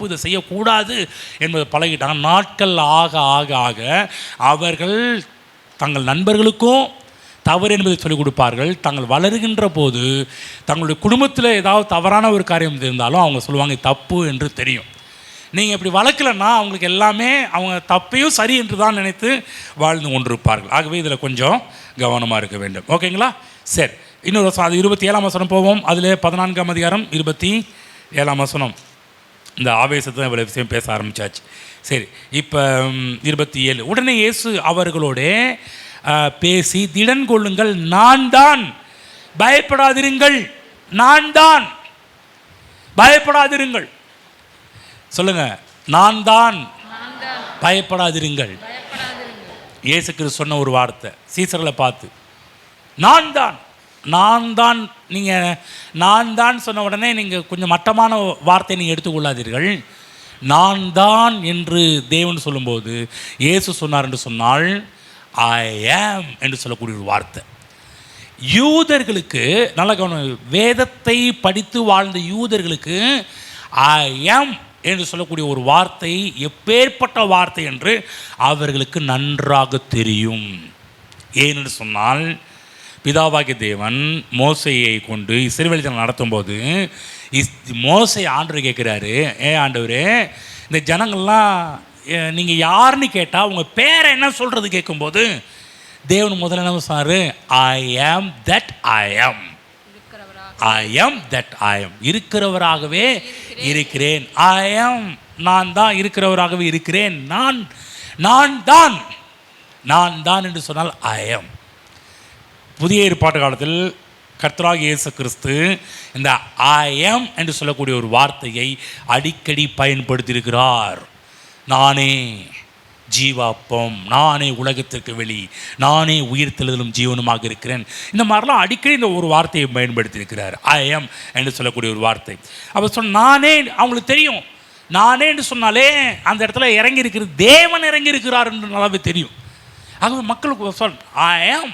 இதை செய்யக்கூடாது என்பதை பழகிட்டாங்க. நாட்கள் ஆக ஆக ஆக அவர்கள் தங்கள் நண்பர்களுக்கும் தவறு என்பதை சொல்லிக் கொடுப்பார்கள். தாங்கள் வளருகின்ற போது தங்களுடைய குடும்பத்தில் ஏதாவது தவறான ஒரு காரியம் இருந்தாலும் அவங்க சொல்லுவாங்க தப்பு என்று தெரியும். நீங்கள் இப்படி வளர்க்கலைன்னா அவங்களுக்கு எல்லாமே அவங்க தப்பையும் சரி என்று தான் நினைத்து வாழ்ந்து கொண்டிருப்பார்கள். ஆகவே இதில் கொஞ்சம் கவனமாக இருக்க வேண்டும். ஓகேங்களா? சரி, இன்னொரு வசனம், அது 27ஆம் வசனம் போவோம். அதில் 14ஆம் அதிகாரம் 27ஆம் வசனம். இந்த ஆவேசத்தை இவ்வளோ விஷயம் பேச ஆரம்பித்தாச்சு. சரி, இப்போ 27. உடனே இயேசு அவர்களோட பேசி, திடன் கொள்ளுங்கள், நான் தான், பயப்படாதிருங்கள், நான் தான், பயப்படாதிருங்கள். சொல்லுங்க, நான் தான், பயப்படாதிருங்கள். இயேசு கிறிஸ்து சொன்ன ஒரு வார்த்தை சீசர்களை பார்த்து, நான் தான். நான் தான், நீங்கள் நான் தான் சொன்ன உடனே நீங்கள் கொஞ்சம் மட்டமான வார்த்தையை நீங்கள் எடுத்துக்கொள்ளாதீர்கள். நான் தான் என்று தேவன் சொல்லும்போது இயேசு சொன்னார் என்று சொன்னால் ஐ ஆம் என்று சொல்லக்கூடிய ஒரு வார்த்தை. யூதர்களுக்கு நல்ல கவனம், வேதத்தை படித்து வாழ்ந்த யூதர்களுக்கு ஐ ஆம் என்று சொல்லக்கூடிய ஒரு வார்த்தை எப்பேற்பட்ட வார்த்தை என்று அவர்களுக்கு நன்றாக தெரியும். ஏனென்று சொன்னால், பிதாவாகிய தேவன் மோசையை கொண்டு இஸ்ரவேல் ஜனங்களை நடத்தும் போது மோசை ஆண்டவர் கேட்குறாரு, ஆண்டவரே, இந்த ஜனங்கள்லாம் நீங்கள் யாருன்னு கேட்டால் உங்கள் பேரை என்ன சொல்கிறது கேட்கும்போது தேவன் முதல்ல என்ன சொன்னார்? ஐ ஆம் தட் ஐ ஆம். ஐ ஆம் தட் ஐ ஆம். இருக்கிறவராகவே இருக்கிறேன். ஐ ஆம், நான் தான் இருக்கிறவராகவே இருக்கிறேன். நான் தான் என்று சொன்னால் ஐ ஆம். புதிய ஏற்பாட்டு காலத்தில் கர்த்தராகிய இயேசு கிறிஸ்து இந்த ஐ ஆம் என்று சொல்லக்கூடிய ஒரு வார்த்தையை அடிக்கடி பயன்படுத்தியிருக்கிறார். நானே ஜீவாப்பம், நானே உலகத்திற்கு வெளி, நானே உயிர்த்தெழுதலும் ஜீவனுமாக இருக்கிறேன். இந்த மாதிரிலாம் அடிக்கடி இந்த ஒரு வார்த்தையை பயன்படுத்தியிருக்கிறார். ஐ ஆம் என்று சொல்லக்கூடிய ஒரு வார்த்தை. அப்போ நானே, அவங்களுக்கு தெரியும், நானே என்று சொன்னாலே அந்த இடத்துல இறங்கி இருக்கிறது தேவன் இறங்கி இருக்கிறார் என்று நல்லாவே தெரியும். ஆகவே மக்களுக்கு ஐ ஆம்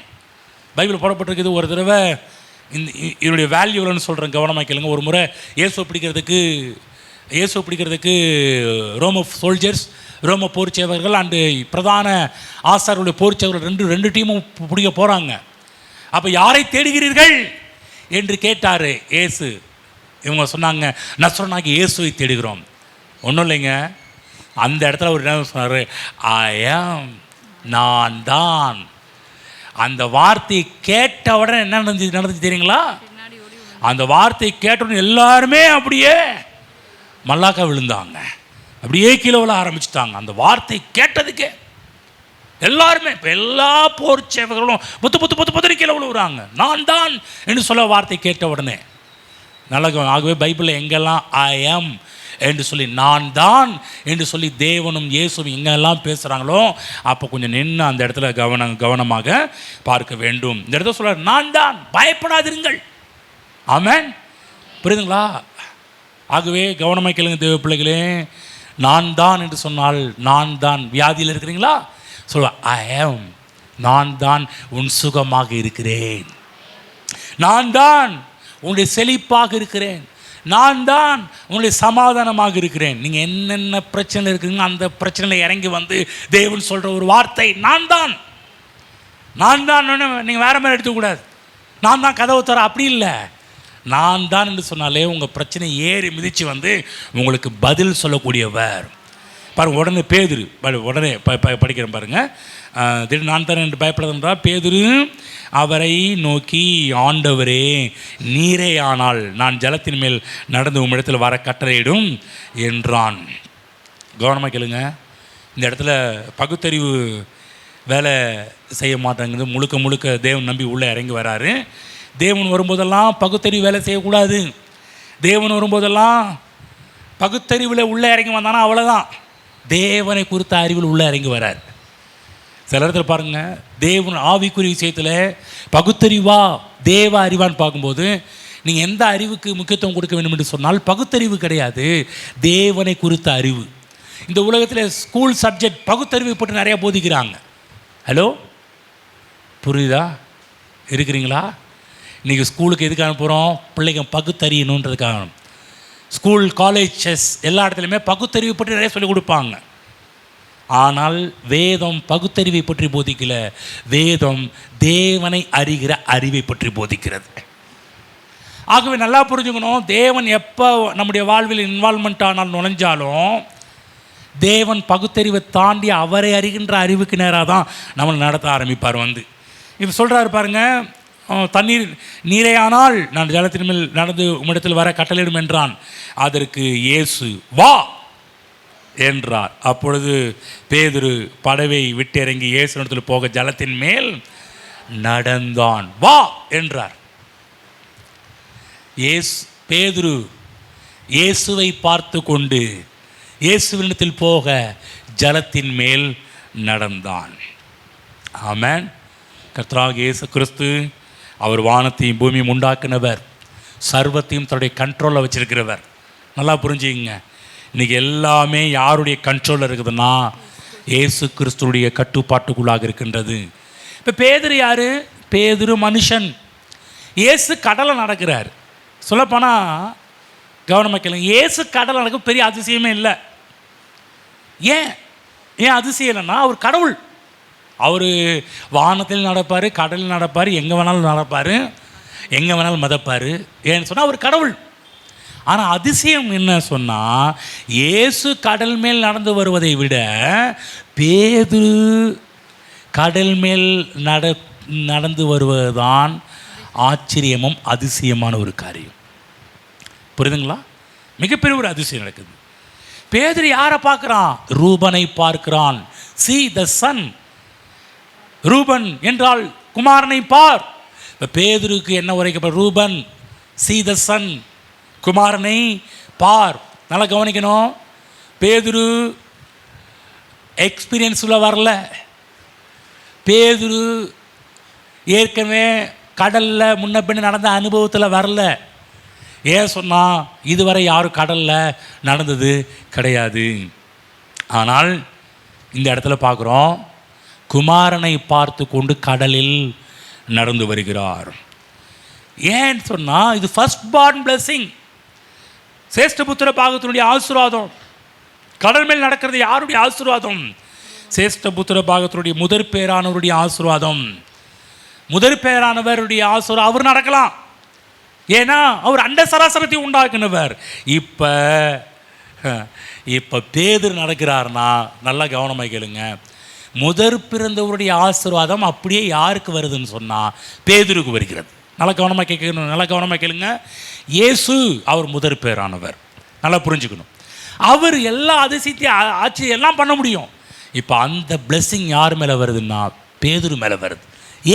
பைபிள் போடப்பட்டிருக்குது. ஒரு தடவை இதனுடைய வேல்யூ இல்லைன்னு சொல்கிறேன், கவனமாக கேளுங்க. ஒரு முறை இயேசு பிடிக்கிறதுக்கு ரோம சோல்ஜர்ஸ், ரோம போர்ச்சேவர்கள் அண்டு பிரதான ஆசாரியர்களுடைய போர்ச்சேவர்கள் ரெண்டு டீமும் பிடிக்க போகிறாங்க. அப்போ யாரை தேடுகிறீர்கள் என்று கேட்டார் இயேசு. இவங்க சொன்னாங்க, நசரேயனாகிய இயேசுவை தேடுகிறோம். ஒன்றும் இல்லைங்க, அந்த இடத்துல ஒரு என்ன சொன்னார்? ஐ ஆம், நான் தான். அந்த வார்த்தையை கேட்ட உடனே என்ன நடந்துச்சு தெரியுங்களா? அந்த வார்த்தையை கேட்ட உடனே எல்லாருமே அப்படியே மல்லாக்கா விழுந்தாங்க, அப்படியே கீழே விழ ஆரம்பிச்சுட்டாங்க. அந்த வார்த்தையை கேட்டதுக்கே எல்லாருமே, இப்போ எல்லா போர் சேவகர்களும் பொத்து கீழே விழுவுறாங்க. நான் தான் என்று சொல்ல வார்த்தை கேட்ட உடனே நல்ல. ஆகவே பைபிளில் எங்கெல்லாம் ஐ ஆம் என்று சொல்லி, நான் தான் என்று சொல்லி தேவனும் இயேசுவும் எங்கெல்லாம் பேசுகிறாங்களோ அப்போ கொஞ்சம் நின்று அந்த இடத்துல கவனமாக பார்க்க வேண்டும். இந்த இடத்துல சொல்ல, நான் தான், பயப்படாதிருங்கள். ஆமென். புரியுதுங்களா? ஆகவே கவனமாக கேளுங்க தேவ பிள்ளைகளே. நான் தான் என்று சொன்னால், நான் தான். வியாதியில் இருக்கிறீங்களா? சொல்ல, ஐ ஆம், நான் தான் உன் சுகமாக இருக்கிறேன். நான் தான் உன்னுடைய செழிப்பாக இருக்கிறேன். நான் தான் உன்னுடைய சமாதானமாக இருக்கிறேன். நீங்கள் என்னென்ன பிரச்சனை இருக்குங்க அந்த பிரச்சனையில் இறங்கி வந்து தேவன் சொல்கிற ஒரு வார்த்தை நான் தான். நீங்கள் வேறு மாதிரி எடுத்துக்கூடாது. நான் தான் கதவை தர, அப்படி இல்லை. நான் தான் என்று சொன்னாலே உங்கள் பிரச்சனை ஏறி மிதித்து வந்து உங்களுக்கு பதில் சொல்லக்கூடியவர். பாருங்கள், உடனே பேதுரு உடனே படிக்கிறேன் பாருங்கள். திடீர் நான் தான் என்று பயப்படாதா பேதுரு அவரை நோக்கி, ஆண்டவரே, நீரே ஆனால் நான் ஜலத்தின் மேல் நடந்து உம்மிடத்தில் வர கட்டளையிடும் என்றான். கவனமாக கேளுங்க. இந்த இடத்துல பகுத்தறிவு வேலை செய்ய மாட்டேங்குது. முழுக்க தேவன் நம்பி உள்ளே இறங்கி வராரு. தேவன் வரும்போதெல்லாம் பகுத்தறிவு வேலை செய்யக்கூடாது. தேவன் வரும்போதெல்லாம் பகுத்தறிவில் உள்ளே இறங்கி வந்தானா அவ்வளோதான், தேவனை குறித்த அறிவில் உள்ளே இறங்கி வரார். சில இடத்துல பாருங்கள், தேவன் ஆவிக்குரிய விஷயத்தில் பகுத்தறிவா தேவ அறிவான்னு பார்க்கும்போது நீங்கள் எந்த அறிவுக்கு முக்கியத்துவம் கொடுக்க வேண்டும் என்று சொன்னால் பகுத்தறிவு கிடையாது, தேவனை குறித்த அறிவு. இந்த உலகத்தில் ஸ்கூல் சப்ஜெக்ட் பகுத்தறிவை பற்றி நிறையா போதிக்கிறாங்க. ஹலோ, புரியுதா? இருக்கிறீங்களா? இன்றைக்கி ஸ்கூலுக்கு எதுக்கு அனுப்புகிறோம்? பிள்ளைங்க பகுத்தறியணுன்றதுக்காக. ஸ்கூல் காலேஜஸ் எல்லா இடத்துலையுமே பகுத்தறிவை பற்றி நிறைய சொல்லிக் கொடுப்பாங்க. ஆனால் வேதம் பகுத்தறிவை பற்றி போதிக்கல, வேதம் தேவனை அறிகிற அறிவை பற்றி போதிக்கிறது. ஆகவே நல்லா புரிஞ்சுக்கணும், தேவன் எப்போ நம்முடைய வாழ்வில் இன்வால்மெண்ட் ஆனால் நுழைஞ்சாலும் தேவன் பகுத்தறிவை தாண்டி அவரை அறிகின்ற அறிவுக்கு நேராக தான் நம்மளை நடத்த ஆரம்பிப்பார். இப்போ சொல்கிறாரு பாருங்கள், தண்ணீர் நீரே ஆனால் நான் ஜலத்தின் மேல் நடந்து உம்மிடத்தில் வர கட்டளையிடும் என்றான். அதற்கு இயேசு வா என்றார். அப்பொழுது பேதுரு படவை விட்டு இறங்கி இயேசு இடத்தில் போக ஜலத்தின் மேல் நடந்தான். வா என்றார். பேதுரு இயேசுவை பார்த்து கொண்டு இயேசுவினிடத்தில் போக ஜலத்தின் மேல் நடந்தான். ஆமென். கர்த்தராகிய இயேசு கிறிஸ்து அவர் வானத்தையும் பூமியும் உண்டாக்குனவர், சர்வத்தையும் தன்னுடைய கண்ட்ரோலில் வச்சிருக்கிறவர். நல்லா புரிஞ்சுங்க, இன்றைக்கி எல்லாமே யாருடைய கண்ட்ரோலில் இருக்குதுன்னா இயேசு கிறிஸ்துடைய கட்டுப்பாட்டுக்குள்ளாக இருக்கின்றது. இப்போ பேதுரு யார்? பேதுரு மனுஷன். இயேசு கடலை நடக்கிறார். சொல்லப்போனால் கவனமாக கேளுங்க, இயேசு கடலை நடக்க பெரிய அதிசயமே இல்லை. ஏன் அதிசயம் இல்லைன்னா அவர் கடவுள். அவர் வானத்தில் நடப்பார், கடலில் நடப்பார், எங்கே வேணாலும் நடப்பார், எங்கே வேணாலும் மதப்பார். ஏன்னு சொன்னால் அவர் கடவுள். ஆனால் அதிசயம் என்ன சொன்னால், இயேசு கடல் மேல் நடந்து வருவதை விட பேதுரு கடல் மேல் நடந்து வருவதுதான் ஆச்சரியமும் அதிசயமான ஒரு காரியம். புரியுதுங்களா? மிகப்பெரிய ஒரு அதிசயம் நடக்குது. பேதுரு யாரை பார்க்குறான்? ரூபனை பார்க்கிறான். See the son. ரூபன் என்றால் குமாரனை பார். இப்போ பேதுருக்கு என்ன உரைக்கப்பட்ட? ரூபன், see the son, குமாரனை பார். நல்லா கவனிக்கணும், பேதுரு எக்ஸ்பீரியன்ஸில் வரல. பேதுரு ஏற்கனவே கடலில் முன்ன பின்ன நடந்த அனுபவத்தில் வரல. ஏன் சொன்னால் இதுவரை யாரும் கடலில் நடந்தது கிடையாது. ஆனால் இந்த இடத்துல பார்க்குறோம், குமாரனை பார்த்து கொண்டு கடலில் நடந்து வருகிறார். ஏன்னு சொன்னால் இது ஃபர்ஸ்ட் பார்ன் பிளெஸிங், சேஷ்டபுத்திர பாகத்தினுடைய ஆசீர்வாதம். கடல் மேல் நடக்கிறது யாருடைய ஆசீர்வாதம்? சேஷ்டபுத்திர பாகத்தினுடைய முதற் பேரானவருடைய ஆசீர்வாதம். முதற் பேரானவருடைய ஆசீர்வாதம் அவர் நடக்கலாம், ஏன்னா அவர் அண்ட சராசரத்தை உண்டாக்குனவர். இப்போ பேதுரு நடக்கிறார்னா நல்லா கவனமாக கேளுங்க, முதற் பிறந்தவருடைய ஆசீர்வாதம் அப்படியே யாருக்கு வருதுன்னு சொன்னால் பேதுருக்கு வருகிறது. நல்லா கவனமாக கேட்கணும், நல்லா கவனமாக கேளுங்க. இயேசு அவர் முதற் பேரானவர். நல்லா புரிஞ்சுக்கணும், அவர் எல்லா அதிசயத்தையும் ஆட்சி எல்லாம் பண்ண முடியும். இப்போ அந்த பிளெஸ்ஸிங் யார் மேலே வருதுன்னா பேதுரு மேலே வருது.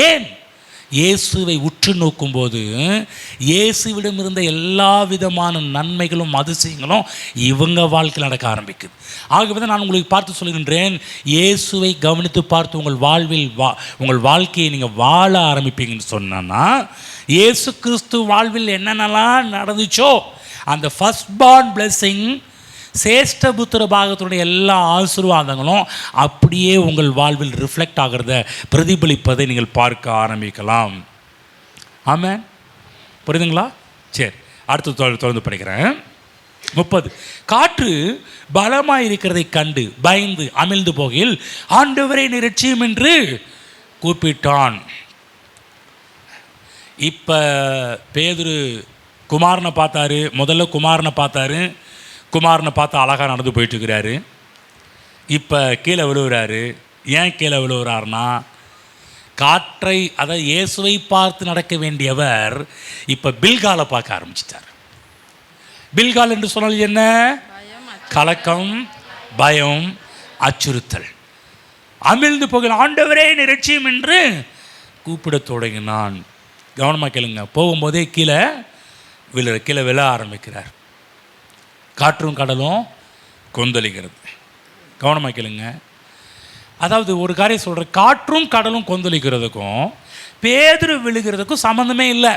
ஏன்? இயேசுவை உற்று நோக்கும்போது இயேசுவிடம் இருந்த எல்லா விதமான நன்மைகளும் அதிசயங்களும் இவங்க வாழ்க்கையில் நடக்க ஆரம்பிக்குது. ஆகவே தான் நான் உங்களுக்கு பார்த்து சொல்கின்றேன், இயேசுவை கவனித்து பார்த்து உங்கள் வாழ்வில் உங்கள் வாழ்க்கையை நீங்கள் வாழ ஆரம்பிப்பீங்கன்னு சொன்னா, இயேசு கிறிஸ்து வாழ்வில் என்னென்னலாம் நடந்துச்சோ அந்த ஃபர்ஸ்ட் பார்ன் பிளெஸிங், சேஷ்டபுத்திர பாகத்தினுடைய எல்லா ஆசீர்வாதங்களும் அப்படியே உங்கள் வாழ்வில் ரிஃப்ளெக்ட் ஆகிறத, பிரதிபலிப்பதை நீங்கள் பார்க்க ஆரம்பிக்கலாம். ஆமாம், புரியுதுங்களா? சரி, அடுத்து தொடர்ந்து படிக்கிறேன். 30. காற்று பலமாக இருக்கிறதை கண்டு பயந்து அமிழ்ந்து போகையில் ஆண்டவரை நீர் இரட்சியும் என்று கூப்பிட்டான். இப்போ பேதுரு குமாரனை பார்த்தாரு. முதல்ல குமாரனை பார்த்தாரு. குமாரனை பார்த்து அழகாக நடந்து போயிட்டுருக்கிறாரு. இப்போ கீழே விழுகிறாரு. ஏன் கீழே விழுகிறாருன்னா, காற்றை, அதாவது இயேசுவை பார்த்து நடக்க வேண்டியவர் இப்போ பில்காலை பார்க்க ஆரம்பிச்சிட்டார். பில்கால் என்று சொன்னால் என்ன? கலக்கம், பயம், அச்சுறுத்தல். அமிழ்ந்து போகிற ஆண்டவரே நீர் இரட்சியும் என்று கூப்பிடத் தொடங்கினான். கவனமாக கேளுங்க, போகும்போதே கீழே விழ ஆரம்பிக்கிறார். காற்றும் கடலும் கொந்தளிக்கிறது. கவனமாக கேளுங்க. அதாவது ஒரு காரியம் சொல்கிற, காற்றும் கடலும் கொந்தளிக்கிறதுக்கும் பேதுரு விழுகிறதுக்கும் சம்மந்தமே இல்லை.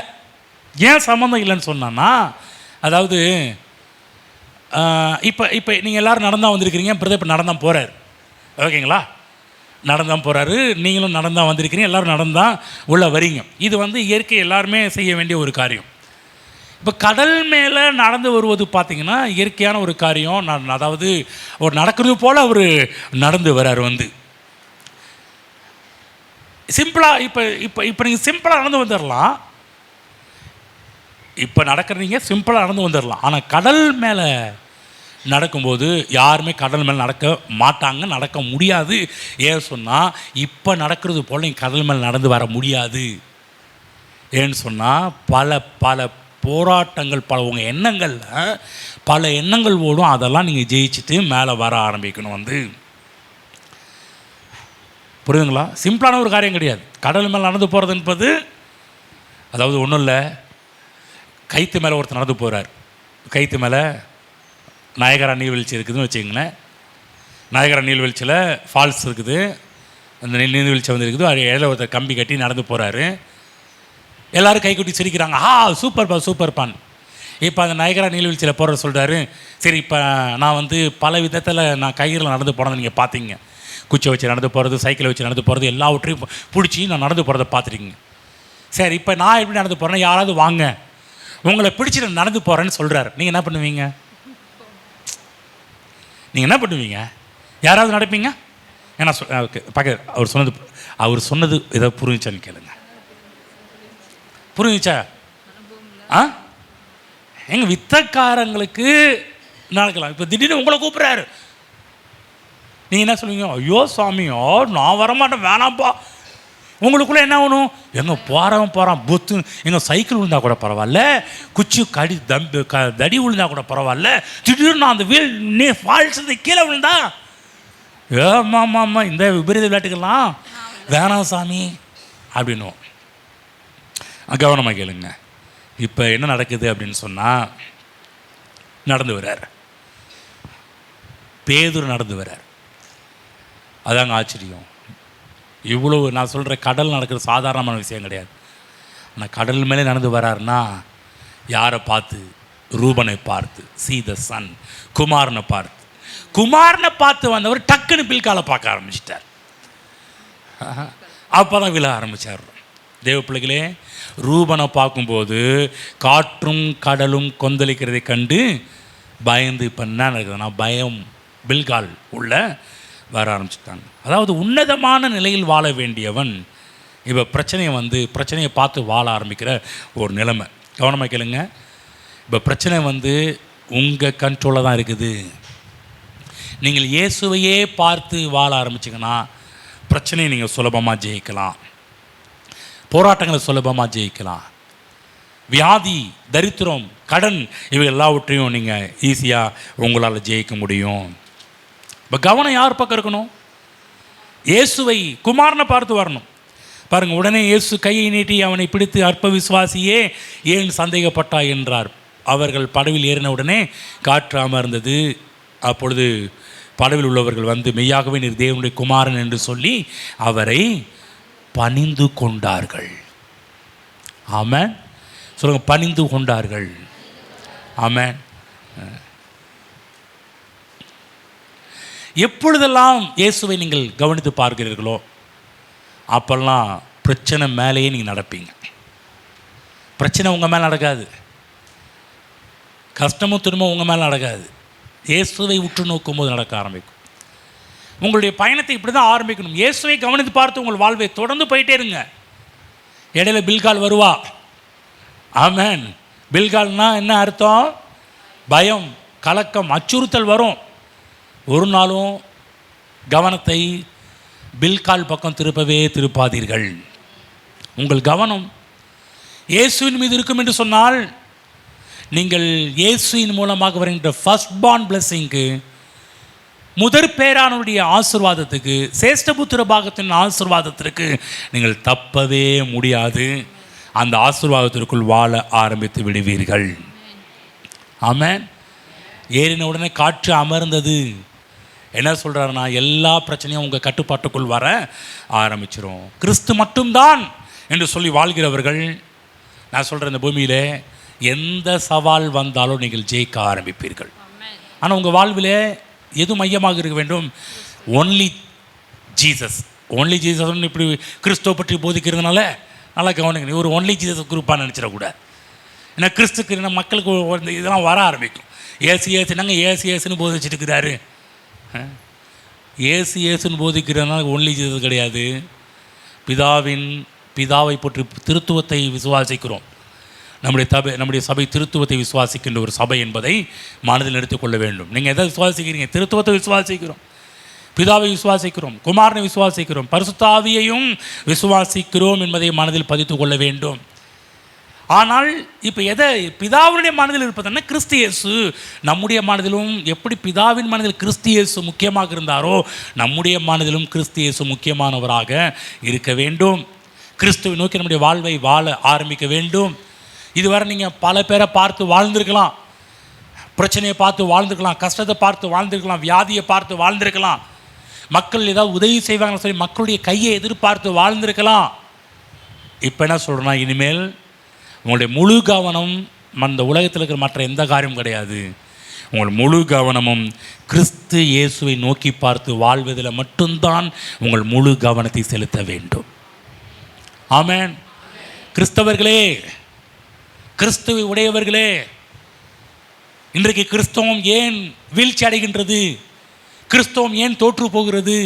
ஏன் சம்மந்தம் இல்லைன்னு சொன்னான்னா, அதாவது இப்போ நீங்கள் எல்லோரும் நடந்தான் வந்திருக்கிறீங்க, பிரதர் இப்போ நடந்தான் போகிறார், ஓகேங்களா? நடந்தான் போகிறாரு, நீங்களும் நடந்தான் வந்திருக்கிறீங்க, எல்லோரும் நடந்தான் உள்ளே வரீங்க. இது இயற்கை எல்லாருமே செய்ய வேண்டிய ஒரு காரியம். இப்போ கடல் மேலே நடந்து வருவது பார்த்திங்கன்னா இயற்கையான ஒரு காரியம். அதாவது ஒரு நடக்கிறது போல் அவர் நடந்து வர்றார். சிம்பிளாக இப்போ இப்போ இப்போ நீங்கள் சிம்பிளாக நடந்து வந்துடலாம், இப்போ நடக்கிறீங்க சிம்பிளாக நடந்து வந்துடலாம். ஆனால் கடல் மேலே நடக்கும்போது யாருமே கடல் மேலே நடக்க மாட்டாங்க, நடக்க முடியாது. ஏன் சொன்னால், இப்போ நடக்கிறது போல் நீங்கள் கடல் மேலே நடந்து வர முடியாது. ஏன்னு சொன்னால் பல பல போராட்டங்கள், பல உங்கள் எண்ணங்களில் பல எண்ணங்கள் ஓடும். அதெல்லாம் நீங்கள் ஜெயிச்சுட்டு மேலே வர ஆரம்பிக்கணும். புரியுதுங்களா? சிம்பிளான ஒரு காரியம் கிடையாது. கடல் மேலே நடந்து போகிறது என்பது, அதாவது ஒன்றும் இல்லை, கைத்து மேலே ஒருத்தர் நடந்து போகிறார். கைத்து மேலே நயகரா நீர்வீழ்ச்சி இருக்குதுன்னு வச்சுக்கங்களேன். நயகரா நீர்வீழ்ச்சியில் ஃபால்ஸ் இருக்குது, அந்த நீர்வீழ்ச்சி இருக்குது. அது இடையில ஒருத்தர் கம்பி கட்டி நடந்து போகிறாரு. எல்லோரும் கை கொட்டி சிரிக்கிறாங்க, சூப்பர்ப்பா சூப்பர்ப்பான். இப்போ அந்த நயகரா நீர்வீழ்ச்சியில் போகிற சொல்கிறாரு, சரி இப்போ நான் பல விதத்தில் நான் கயிறில் நடந்து போனதை நீங்கள் பார்த்தீங்க. குச்சி வச்சு நடந்து போகிறது, சைக்கிளை வச்சு நடந்து போகிறது, எல்லாவற்றையும் பிடிச்சி நான் நடந்து போகிறத பார்த்துருக்கீங்க. சரி இப்போ நான் எப்படி நடந்து போகிறேன்னா, யாராவது வாங்க உங்களை பிடிச்சி நான் நடந்து போகிறேன்னு சொல்கிறார். நீங்கள் என்ன பண்ணுவீங்க? நீங்கள் என்ன பண்ணுவீங்க? யாராவது நடப்பீங்க? ஏன்னா பார்க்க அவர் சொன்னது இதை புரிஞ்சான்னு கேளுங்க. புரிஞ்சுச்சா? எங்கள் வித்தக்காரங்களுக்கு நடக்கலாம். இப்போ திடீர்னு உங்களை கூப்பிட்றாரு, நீங்கள் என்ன சொல்லுவீங்க? ஐயோ சாமியோ நான் வரமாட்டேன், வேணாம்ப்பா. உங்களுக்குள்ளே என்ன ஆகணும்? எங்கே போகிறான் புத்து, எங்கள் சைக்கிள் விழுந்தால் கூட பரவாயில்ல, குச்சி தடி விழுந்தால் கூட பரவாயில்ல, திடீர்னு நான் அந்த ஃபால்ஸ் கீழே விழுந்தா ஏமாம்மா இந்த விபரீத விளையாட்டுக்கெல்லாம் வேணாம் சாமி அப்படின்னுவோம். கவனமாக கேளுங்க. இப்போ என்ன நடக்குது அப்படின்னு சொன்னால், நடந்து வர்றார் பேதுரு, நடந்து வர்றார். அதாங்க ஆச்சரியம். இவ்வளோ நான் சொல்கிற கடல் நடக்கிற சாதாரணமான விஷயம் கிடையாது. ஆனால் கடல் மேலே நடந்து வர்றாருன்னா யாரை பார்த்து? ரூபனை பார்த்து, சீ த சன், குமாரனை பார்த்து வந்தவர் டக்குன்னு பில்காலை பார்க்க ஆரம்பிச்சிட்டார். அப்போ தான் விழ ஆரம்பித்தார். தேவ பிள்ளைகளே, ரூபனை பார்க்கும்போது காற்றும் கடலும் கொந்தளிக்கிறதை கண்டு பயந்து இப்போ என்ன நடக்குதுன்னா பயம் பில்கால் உள்ள வர ஆரம்பிச்சுட்டாங்க. அதாவது உன்னதமான நிலையில் வாழ வேண்டியவன் இப்போ பிரச்சனையை பார்த்து வாழ ஆரம்பிக்கிற ஒரு நிலைமை. கவனமாக கேளுங்க. இப்போ பிரச்சனை உங்கள் கண்ட்ரோலில் தான் இருக்குது. நீங்கள் இயேசுவையே பார்த்து வாழ ஆரம்பிச்சிங்கன்னா பிரச்சனையை நீங்கள் சுலபமாக ஜெயிக்கலாம், போராட்டங்களை சுலபமாக ஜெயிக்கலாம். வியாதி, தரித்திரம், கடன், இவை எல்லாவற்றையும் நீங்கள் ஈஸியாக உங்களால் ஜெயிக்க முடியும். இப்போ கவனம் யார் பக்கம் இருக்கணும்? இயேசுவை, குமாரனை பார்த்து வரணும். பாருங்கள், உடனே இயேசு கையை நீட்டி அவனை பிடித்து, அற்ப விசுவாசியே ஏன் சந்தேகப்பட்டாய் என்றார். அவர்கள் படவில் ஏறின உடனே காற்று அமர்ந்தது. அப்பொழுது படவில் உள்ளவர்கள் மெய்யாகவே நீர் தேவனுடைய குமாரன் என்று சொல்லி அவரை பணிந்து கொண்டார்கள். ஆமென் சொல்லுங்க, பணிந்து கொண்டார்கள். ஆமென். எப்பொழுதெல்லாம் இயேசுவை நீங்கள் கவனித்து பார்க்கிறீர்களோ அப்பெல்லாம் பிரச்சனை மேலேயே நீங்கள் நடப்பீங்க. பிரச்சனை உங்கள் மேலே நடக்காது, கஷ்டமும் துன்பமும் உங்கள் மேலே நடக்காது. இயேசுவை உற்று நோக்கும் போது நடக்க ஆரம்பிக்கும். உங்களுடைய பயணத்தை இப்படி தான் ஆரம்பிக்கணும். இயேசுவை கவனித்து பார்த்து உங்கள் வாழ்வை தொடர்ந்து போயிட்டே இருங்க. இடையில பில்கால் வருவா. ஆமென். பில்கால்னா என்ன அர்த்தம்? பயம், கலக்கம், அச்சுறுத்தல் வரும். ஒரு நாளும் கவனத்தை பில்கால் பக்கம் திருப்பாதீர்கள். உங்கள் கவனம் இயேசுவின் மீது இருக்கும் என்று சொன்னால், நீங்கள் இயேசுவின் மூலமாக வருகின்ற ஃபர்ஸ்ட் பார்ன் பிளெஸிங்க்கு, முதற் பேரானுடைய ஆசீர்வாதத்துக்கு, சேஷ்டபுத்திர பாகத்தின் ஆசீர்வாதத்திற்கு நீங்கள் தப்பவே முடியாது. அந்த ஆசீர்வாதத்திற்குள் வாழ ஆரம்பித்து விடுவீர்கள். ஆமென். ஏறின உடனே காற்று அமர்ந்தது. என்ன சொல்கிறாருன்னா, எல்லா பிரச்சனையும் உங்கள் கட்டுப்பாட்டுக்குள் வர ஆரம்பிச்சிடும். கிறிஸ்து மட்டும்தான் என்று சொல்லி வாழ்கிறவர்கள், நான் சொல்கிறேன், இந்த பூமியில் எந்த சவால் வந்தாலும் நீங்கள் ஜெயிக்க ஆரம்பிப்பீர்கள். ஆனால் உங்கள் வாழ்வில் எது மையமாக இருக்க வேண்டும்? Only Jesus. ஒன்லி ஜீசஸ்ன்னு இப்படி கிறிஸ்துவ பற்றி போதிக்கிறதுனால நல்லா கவனிங்க, ஒரு ஒன்லி ஜீசஸ் குரூப்பாக நினச்சிடக்கூடாது. ஏன்னா கிறிஸ்துக்கு மக்களுக்கு இதெல்லாம் வர ஆரம்பிக்கும். ஏசுனாங்க ஏசுன்னு போதிச்சுட்டு இருக்கிறாரு. ஏசுன்னு போதிக்கிறதுனால ஒன்லி ஜீசஸ் கிடையாது. பிதாவை பற்றி திருத்துவத்தை விசுவாசிக்கிறோம். நம்முடைய சபை திருத்துவத்தை விசுவாசிக்கின்ற ஒரு சபை என்பதை மனதில் எடுத்துக்கொள்ள வேண்டும். நீங்கள் எதை விசுவாசிக்கிறீங்க? திருத்துவத்தை விசுவாசிக்கிறோம், பிதாவை விசுவாசிக்கிறோம், குமாரனை விசுவாசிக்கிறோம், பரிசுத்த ஆவியையும் விசுவாசிக்கிறோம் என்பதை மனதில் பதித்து கொள்ள வேண்டும். ஆனால் இப்போ எதை பிதாவினுடைய மனதில் இருப்பதுன்னா கிறிஸ்து இயேசு. நம்முடைய மனதிலும் எப்படி பிதாவின் மனதில் கிறிஸ்து இயேசு முக்கியமாக இருந்தாரோ நம்முடைய மனதிலும் கிறிஸ்து இயேசு முக்கியமானவராக இருக்க வேண்டும். கிறிஸ்துவை நோக்கி நம்முடைய வாழ்வை வாழ ஆரம்பிக்க வேண்டும். இதுவரை நீங்கள் பல பேரை பார்த்து வாழ்ந்திருக்கலாம், பிரச்சனையை பார்த்து வாழ்ந்துருக்கலாம், கஷ்டத்தை பார்த்து வாழ்ந்திருக்கலாம், வியாதியை பார்த்து வாழ்ந்திருக்கலாம், மக்கள் ஏதாவது உதவி செய்வாங்கன்னு சொல்லி மக்களுடைய கையை எதிர்பார்த்து வாழ்ந்திருக்கலாம். இப்போ என்ன சொல்கிறேன்னா, இனிமேல் உங்களுடைய முழு கவனம் அந்த உலகத்தில் இருக்கிற மற்ற எந்த காரியமும் கிடையாது. உங்கள் முழு கவனமும் கிறிஸ்து இயேசுவை நோக்கி பார்த்து வாழ்வதில் மட்டும்தான் உங்கள் முழு கவனத்தை செலுத்த வேண்டும். ஆமென். கிறிஸ்தவர்களே, கிறிஸ்துவை உடையவர்களே, இன்றைக்கு கிறிஸ்தவம் ஏன் வீழ்ச்சி அடைகின்றது? கிறிஸ்தவம் ஏன் தோற்று போகிறது?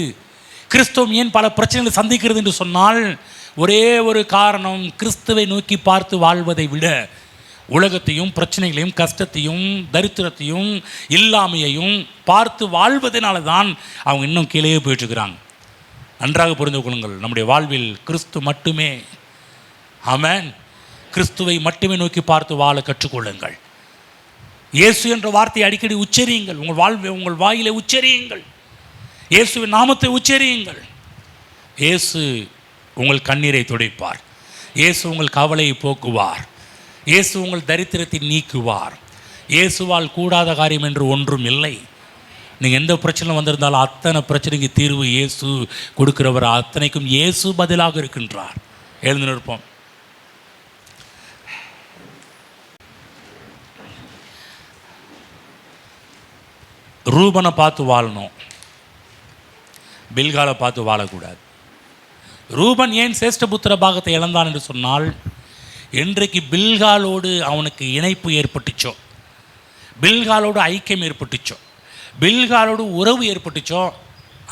கிறிஸ்தவம் ஏன் பல பிரச்சனைகளை சந்திக்கிறது என்று சொன்னால் ஒரே ஒரு காரணம், கிறிஸ்துவை நோக்கி பார்த்து வாழ்வதை விட உலகத்தையும் பிரச்சனைகளையும் கஷ்டத்தையும் தரித்திரத்தையும் இல்லாமையையும் பார்த்து வாழ்வதனால தான் அவங்க இன்னும் கீழே போயிட்டுருக்கிறாங்க. நன்றாக புரிந்து கொள்ளுங்கள், நம்முடைய வாழ்வில் கிறிஸ்து மட்டுமே. ஆமென். கிறிஸ்துவை மட்டுமே நோக்கி பார்த்து வாழ கற்றுக்கொள்ளுங்கள். இயேசு என்ற வார்த்தையை அடிக்கடி உச்சரியுங்கள். உங்கள் வாயிலே உச்சரியுங்கள். இயேசுவின் நாமத்தை உச்சரியுங்கள். இயேசு உங்கள் கண்ணீரை துடைப்பார். இயேசு உங்கள் கவலையை போக்குவார். இயேசு உங்கள் தரித்திரத்தை நீக்குவார். இயேசுவால் கூடாத காரியம் என்று ஒன்றும் இல்லை. நீங்கள் எந்த பிரச்சனை வந்திருந்தாலும் அத்தனை பிரச்சனைக்கு தீர்வு இயேசு கொடுக்கிறவர். அத்தனைக்கும் இயேசு பதிலாக இருக்கின்றார். எழுந்து நிற்போம். ரூபனை பார்த்து வாழணும், பில்காலை பார்த்து வாழக்கூடாது. ரூபன் ஏன் சேஷ்டபுத்திர பாகத்தை இழந்தான் என்று சொன்னால், என்றைக்கு பில்காலோடு அவனுக்கு இணைப்பு ஏற்பட்டுச்சோ, பில்காலோடு ஐக்கியம் ஏற்பட்டுச்சோ, பில்காலோடு உறவு ஏற்பட்டுச்சோ,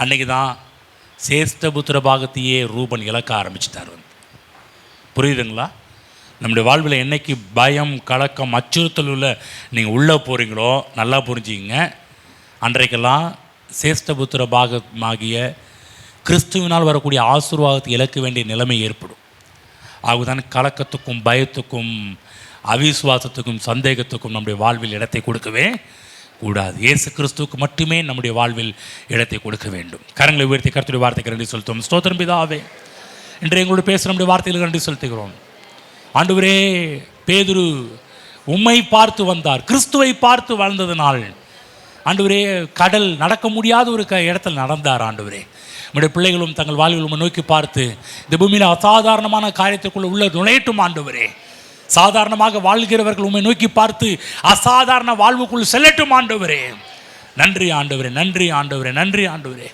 அன்றைக்கி தான் சேஷ்டபுத்திர பாகத்தையே ரூபன் இழக்க ஆரம்பிச்சிட்டார். புரியுதுங்களா? நம்முடைய வாழ்வில் என்னைக்கு பயம், கலக்கம், அச்சுறுத்தல் உள்ள நீங்கள் உள்ளே போகிறீங்களோ நல்லா புரிஞ்சுக்கிங்க, அன்றைக்கெல்லாம் சேஷ்டபுத்திர பாகமாகிய கிறிஸ்துவினால் வரக்கூடிய ஆசீர்வாதத்தை இழக்க வேண்டிய நிலைமை ஏற்படும். ஆகுதான் கலக்கத்துக்கும் பயத்துக்கும் அவிசுவாசத்துக்கும் சந்தேகத்துக்கும் நம்முடைய வாழ்வில் இடத்தை கொடுக்கவே கூடாது. இயேசு கிறிஸ்துவுக்கு மட்டுமே நம்முடைய வாழ்வில் இடத்தை கொடுக்க வேண்டும். கரங்களை உயர்த்தி கர்த்தருடைய வார்த்தைக்கு நன்றி செலுத்துவோம். ஸ்தோத்திரம் பிதாவே, இன்று எங்களோடு பேச நம்முடைய வார்த்தைகளுக்கு நன்றி செலுத்துகிறோம். ஆண்டவரே, பேதுரு உம்மை பார்த்து வந்தார், கிறிஸ்துவை பார்த்து வாழ்ந்ததனால் ஆண்டவரே கடல் நடக்க முடியாத ஒரு இடத்தில் நடந்தார். ஆண்டவரே, நம்முடைய பிள்ளைகளும் தங்கள் வாழ்வில் உம்மை நோக்கி பார்த்து இந்த பூமியில் அசாதாரணமான காரியத்திற்குள்ள உள்ள நுழையட்டும். ஆண்டவரே, சாதாரணமாக வாழ்கிறவர்கள் உம்மை நோக்கி பார்த்து அசாதாரண வாழ்வுக்குள் செல்லட்டும். ஆண்டவரே, நன்றி ஆண்டவரே, நன்றி ஆண்டவரே, நன்றி ஆண்டவரே.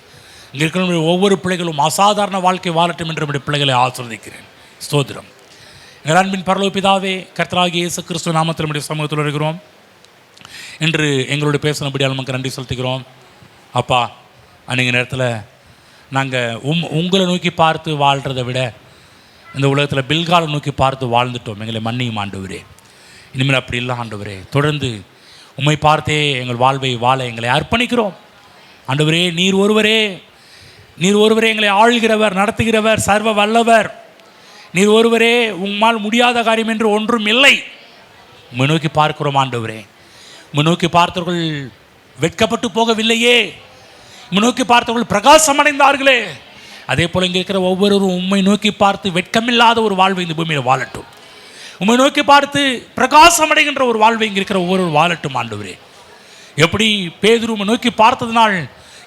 இங்கே இருக்கிற ஒவ்வொரு பிள்ளைகளும் அசாதாரண வாழ்க்கை வாழட்டும் என்று நம்முடைய பிள்ளைகளை ஆசீர்வதிக்கிறேன். ஸ்தோத்திரம். எங்கள் அன்பின் பரலோக பிதாவே, கர்த்தராகிய இயேசு கிறிஸ்து நாமத்தில் நம்முடைய சமூகத்தில் இருக்கிறோம். இன்று எங்களோட பேசினபடியால் நமக்கு நன்றி செலுத்துகிறோம். அப்பா, அன்றைய நேரத்தில் நாங்கள் உங்களை நோக்கி பார்த்து வாழ்கிறத விட இந்த உலகத்தில் பில்காலை நோக்கி பார்த்து வாழ்ந்துட்டோம். எங்களை மன்னியும் ஆண்டவரே. இனிமேல் அப்படி இல்லை ஆண்டவரே. தொடர்ந்து உம்மை பார்த்தே எங்கள் வாழ்வை வாழ எங்களை அர்ப்பணிக்கிறோம். ஆண்டவரே, நீர் ஒருவரே எங்களை ஆள்கிறவர், நடத்துகிறவர், சர்வ வல்லவர். நீர் ஒருவரே, உம்மால் முடியாத காரியம் என்று ஒன்றும் இல்லை. உம்மை நோக்கி பார்க்கிறோம் ஆண்டவரே. உம்மை நோக்கி பார்த்தவர்கள் வெட்கப்பட்டு போகவில்லையே, உம்மை நோக்கி பார்த்தவர்கள் பிரகாசம் அடைந்தார்களே. அதே போல் இங்கே இருக்கிற ஒவ்வொருவரும் உம்மை நோக்கி பார்த்து வெட்கமில்லாத ஒரு வாழ்வை இந்த பூமியில் வாழட்டும். உம்மை நோக்கி பார்த்து பிரகாசம் அடைகின்ற ஒரு வாழ்வை இங்கே இருக்கிற ஒவ்வொரு வாழட்டும் ஆண்டவரே. எப்படி பேதுருவை நோக்கி பார்த்ததுனால்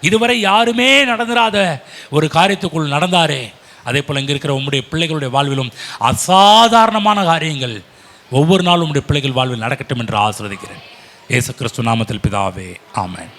இதுவரை யாருமே நடந்துராத ஒரு காரியத்துக்குள் நடந்தாரே, அதே போல் இங்கே இருக்கிற உங்களுடைய பிள்ளைகளுடைய வாழ்விலும் அசாதாரணமான காரியங்கள் ஒவ்வொரு நாளும் உங்களுடைய பிள்ளைகள் வாழ்வில் நடக்கட்டும் என்று ஆசீர்வதிக்கிறேன். இயேசு கிறிஸ்து நாமத்தில் பிதாவே, ஆமென்.